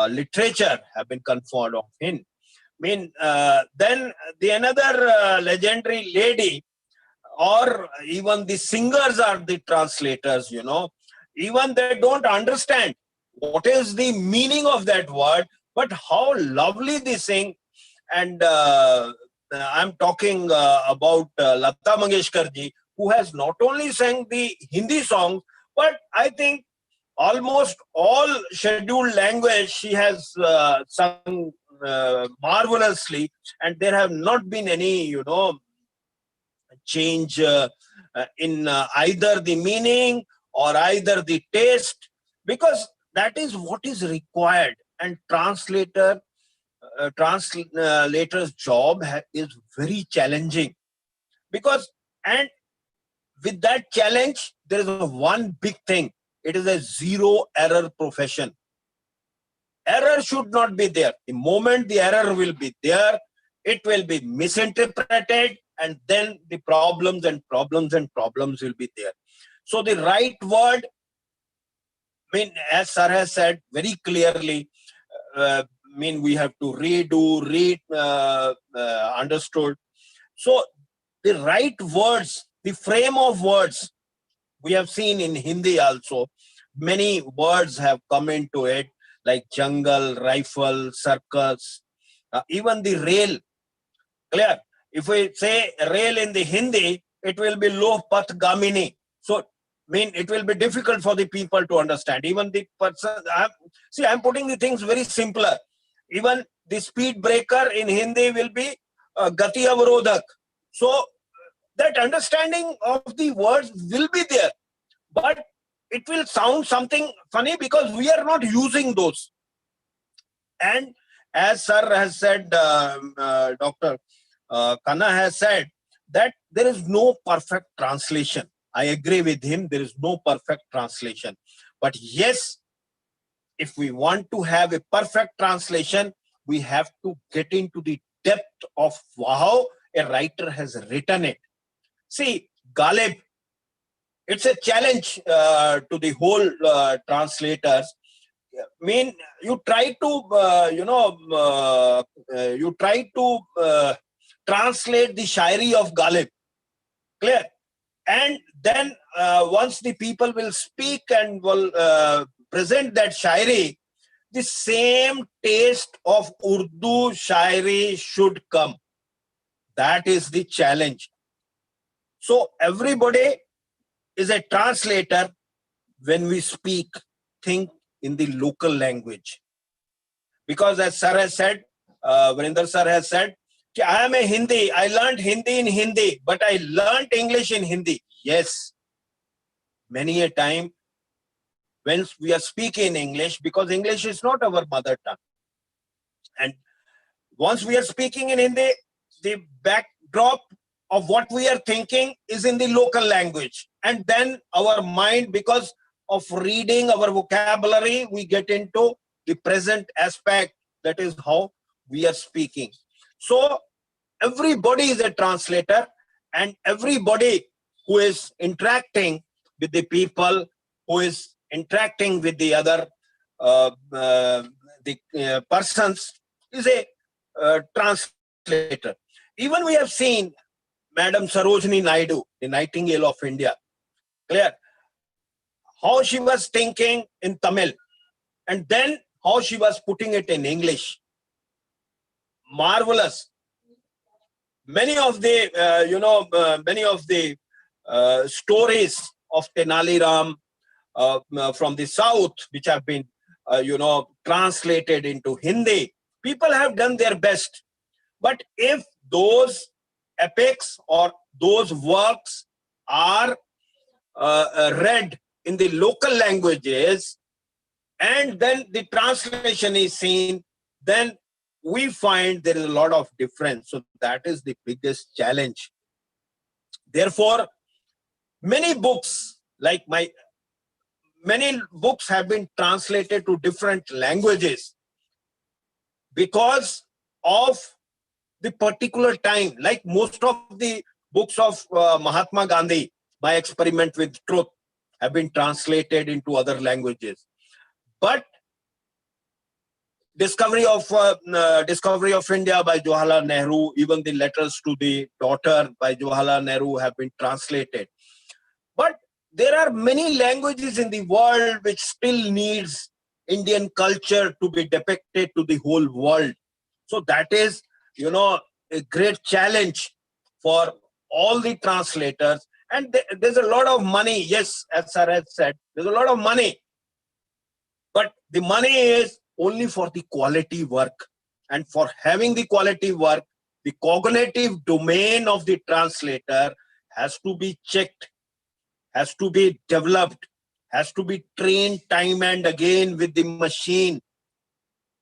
literature have been conferred on him. Then the another legendary lady, or even the singers are the translators, even they don't understand what is the meaning of that word, but how lovely they sing. And I'm talking about Lata Mangeshkar ji, who has not only sang the Hindi songs, but I think almost all scheduled language she has sung marvelously, and there have not been any, change in either the meaning or either the taste, because that is what is required. and translator's job is very challenging, because, and with that challenge, there is one big thing. It is a zero error profession. Error should not be there. The moment the error will be there, it will be misinterpreted, and then the problems will be there. So the right word, I mean, as Sir has said very clearly, we have to read, understood. So the right words, the frame of words, we have seen in Hindi also, many words have come into it, like jungle, rifle, circus, even the rail. Clear? If we say rail in the Hindi, it will be loh path gamini. So, it will be difficult for the people to understand. Even the person, I'm putting the things very simpler. Even the speed breaker in Hindi will be gati avrodhak. So, that understanding of the words will be there, but it will sound something funny because we are not using those. And as Sir has said, Dr. Kanna has said that there is no perfect translation. I agree with him. There is no perfect translation. But yes, if we want to have a perfect translation, we have to get into the depth of how a writer has written it. See, Ghalib, it's a challenge to the whole translators. You try to translate the Shairi of Ghalib. Clear? And then once the people will speak and will present that Shairi, the same taste of Urdu Shairi should come. That is the challenge. So everybody is a translator when we speak, think in the local language. Because as Sir has said, Varinder Sir has said, I am a Hindi, I learned Hindi in Hindi, but I learned English in Hindi. Yes, many a time when we are speaking English, because English is not our mother tongue. And once we are speaking in Hindi, the backdrop of what we are thinking is in the local language. And then our mind, because of reading our vocabulary, we get into the present aspect. That is how we are speaking. So everybody is a translator, and everybody who is interacting with the people, who is interacting with the other persons, is a translator. Even we have seen Madam Sarojini Naidu, the Nightingale of India, clear, how she was thinking in Tamil, and then how she was putting it in English. Marvelous. Many of the, stories of Tenali Ram from the South, which have been, translated into Hindi, people have done their best. But if those epics or those works are read in the local languages, and then the translation is seen, then we find there is a lot of difference. So that is the biggest challenge. Therefore, many books have been translated to different languages because of the particular time. Like most of the books of Mahatma Gandhi, My Experiment with Truth, have been translated into other languages. But Discovery of India by Jawaharlal Nehru, even the letters to the daughter by Jawaharlal Nehru have been translated. But there are many languages in the world which still needs Indian culture to be depicted to the whole world. So that is, a great challenge for all the translators. And there's a lot of money. Yes, as Sir has said, there's a lot of money. But the money is only for the quality work. And for having the quality work, the cognitive domain of the translator has to be checked, has to be developed, has to be trained time and again with the machine.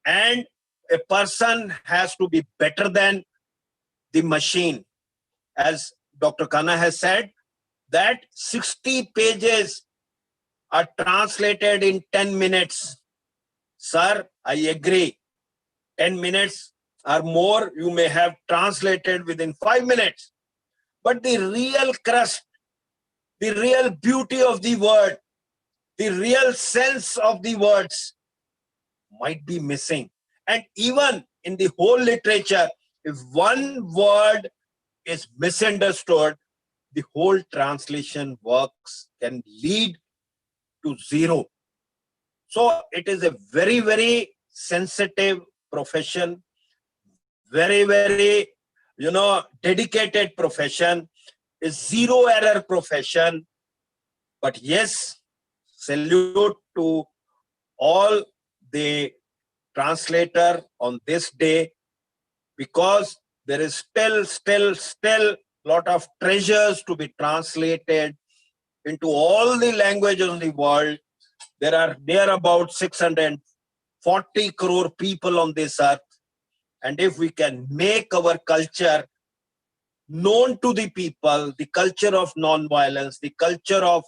and a person has to be better than the machine. As Dr. Kanna has said, that 60 pages are translated in 10 minutes. Sir, I agree. 10 minutes or more, you may have translated within 5 minutes. But the real crust, the real beauty of the word, the real sense of the words might be missing. And even in the whole literature, if one word is misunderstood, the whole translation works can lead to zero. So it is a very, very sensitive profession, very, very, dedicated profession, a zero error profession. But yes, salute to all the translator on this day, because there is still lot of treasures to be translated into all the languages of the world. There are near about 640 crore people on this earth. And if we can make our culture known to the people, the culture of non-violence, the culture of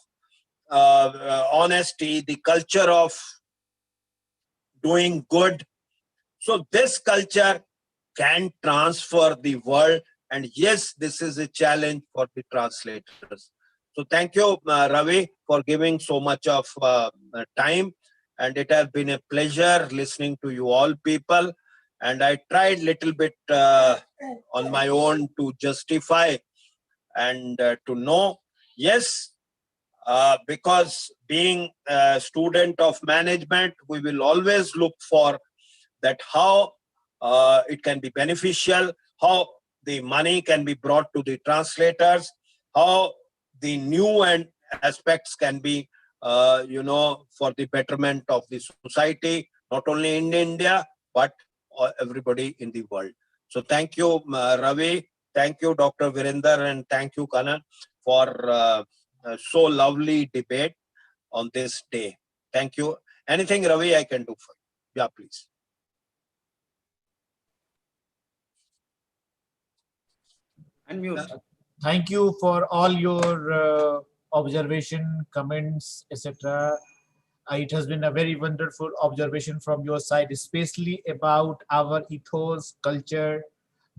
honesty, the culture of doing good, so this culture can transfer the world. And yes, this is a challenge for the translators. So thank you, Ravi, for giving so much of time. And it has been a pleasure listening to you all people. And I tried little bit on my own to justify and to know. Yes, because being a student of management, we will always look for that how it can be beneficial, how the money can be brought to the translators, how the new and aspects can be, for the betterment of the society, not only in India, but everybody in the world. So thank you, Ravi. Thank you, Dr. Virender, and thank you, Kanna, for so lovely debate on this day. Thank you. Anything, Ravi, I can do for you? Yeah, please. Unmute. Thank you for all your observation, comments, etc. It has been a very wonderful observation from your side, especially about our ethos, culture,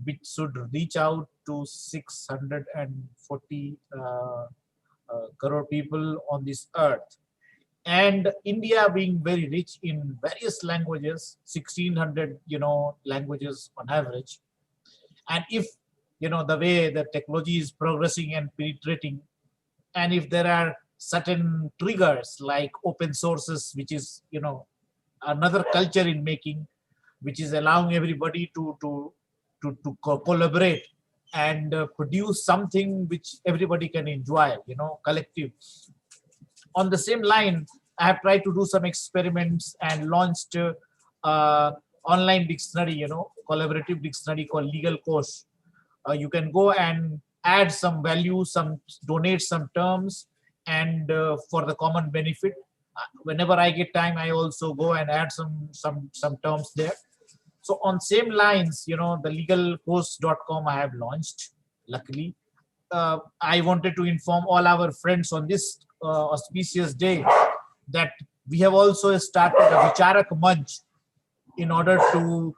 which should reach out to 640 crore people on this earth. And India being very rich in various languages, 1600, languages on average. And if, the way the technology is progressing and penetrating, and if there are certain triggers like open sources, which is, another culture in making, which is allowing everybody to collaborate and produce something which everybody can enjoy, collective. On the same line, I have tried to do some experiments and launched online dictionary, collaborative dictionary called Legal Course. You can go and add some value, donate some terms, and for the common benefit. Whenever I get time, I also go and add some terms there. So on same lines, the legalcourse.com I have launched, luckily. I wanted to inform all our friends on this auspicious day that we have also started a Vicharak Manch in order to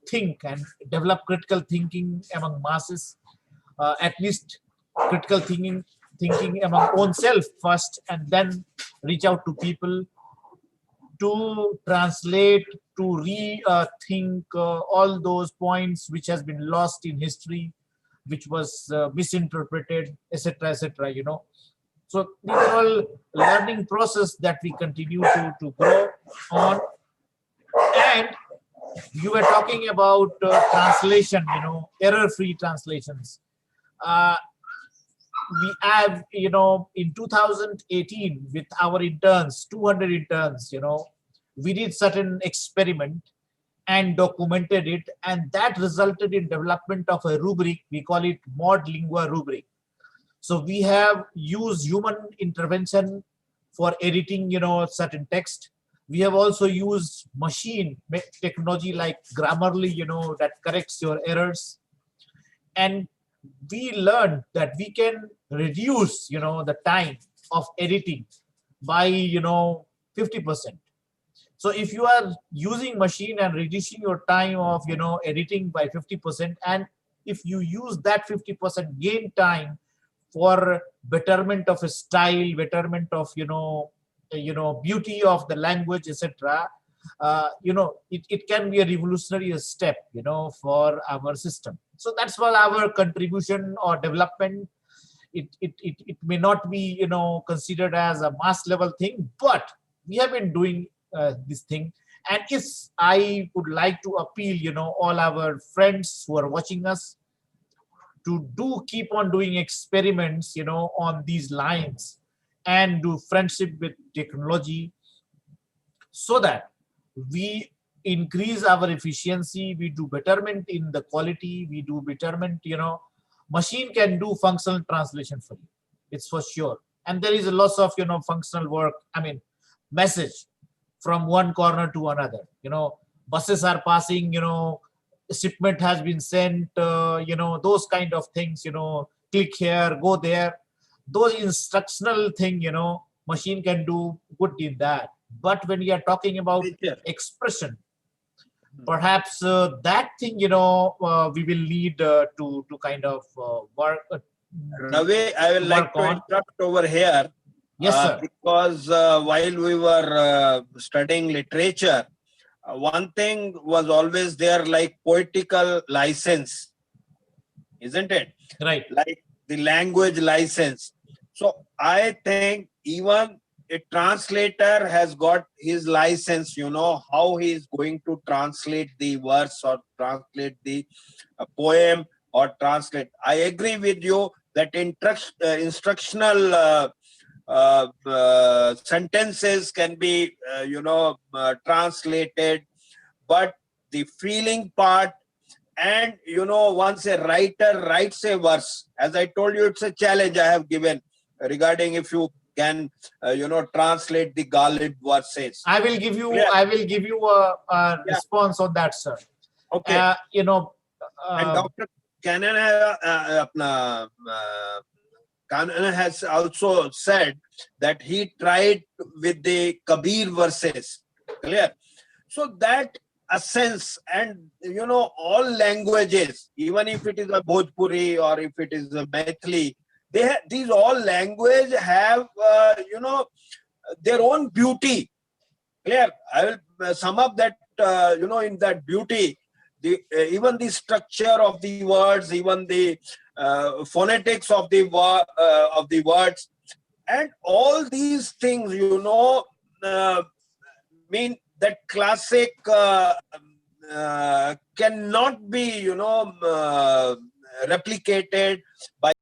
think and develop critical thinking among masses, at least critical thinking among own self first, and then reach out to people to translate, to rethink all those points which has been lost in history, which was misinterpreted, etc., etc. So these are all learning process that we continue to grow on. And you were talking about translation, error-free translations. We have, in 2018 with our interns, 200 interns, we did certain experiment and documented it, and that resulted in development of a rubric. We call it Modlingua rubric. So we have used human intervention for editing, certain text. We have also used machine technology like Grammarly, that corrects your errors. And we learned that we can reduce, the time of editing by, 50%. So if you are using machine and reducing your time of, editing by 50%, and if you use that 50% gain time for betterment of a style, betterment of, beauty of the language, etc., it can be a revolutionary step, for our system. So that's what our contribution or development. It may not be, considered as a mass level thing, but we have been doing this thing. And if I would like to appeal, all our friends who are watching us to do keep on doing experiments, on these lines, and do friendship with technology, so that we increase our efficiency, we do betterment in the quality, we do betterment, machine can do functional translation for you, it's for sure. And there is a lot of, functional work, message from one corner to another, buses are passing, shipment has been sent, those kind of things, click here, go there, those instructional thing, machine can do good in that. But when we are talking about expression, perhaps that thing, we will need to kind of work. Ravi, I will like to interrupt over here. Yes, sir. Because while we were studying literature, one thing was always there, like poetical license, isn't it? Right. Like the language license. So I think even a translator has got his license, how he is going to translate the verse or translate the poem or translate. I agree with you that instructional sentences can be, translated, but the feeling part, and once a writer writes a verse, as I told you, it's a challenge I have given regarding if you can, translate the Ghalib verses. I will give you a response on that, sir. Okay. And Dr. Kanna has also said that he tried with the Kabir verses. Clear? So that essence, and all languages, even if it is a Bhojpuri or if it is a Maithili, these all language have their own beauty. Clear? I will sum up that in that beauty, even the structure of the words, even the phonetics of the words, and all these things, mean that classic cannot be replicated by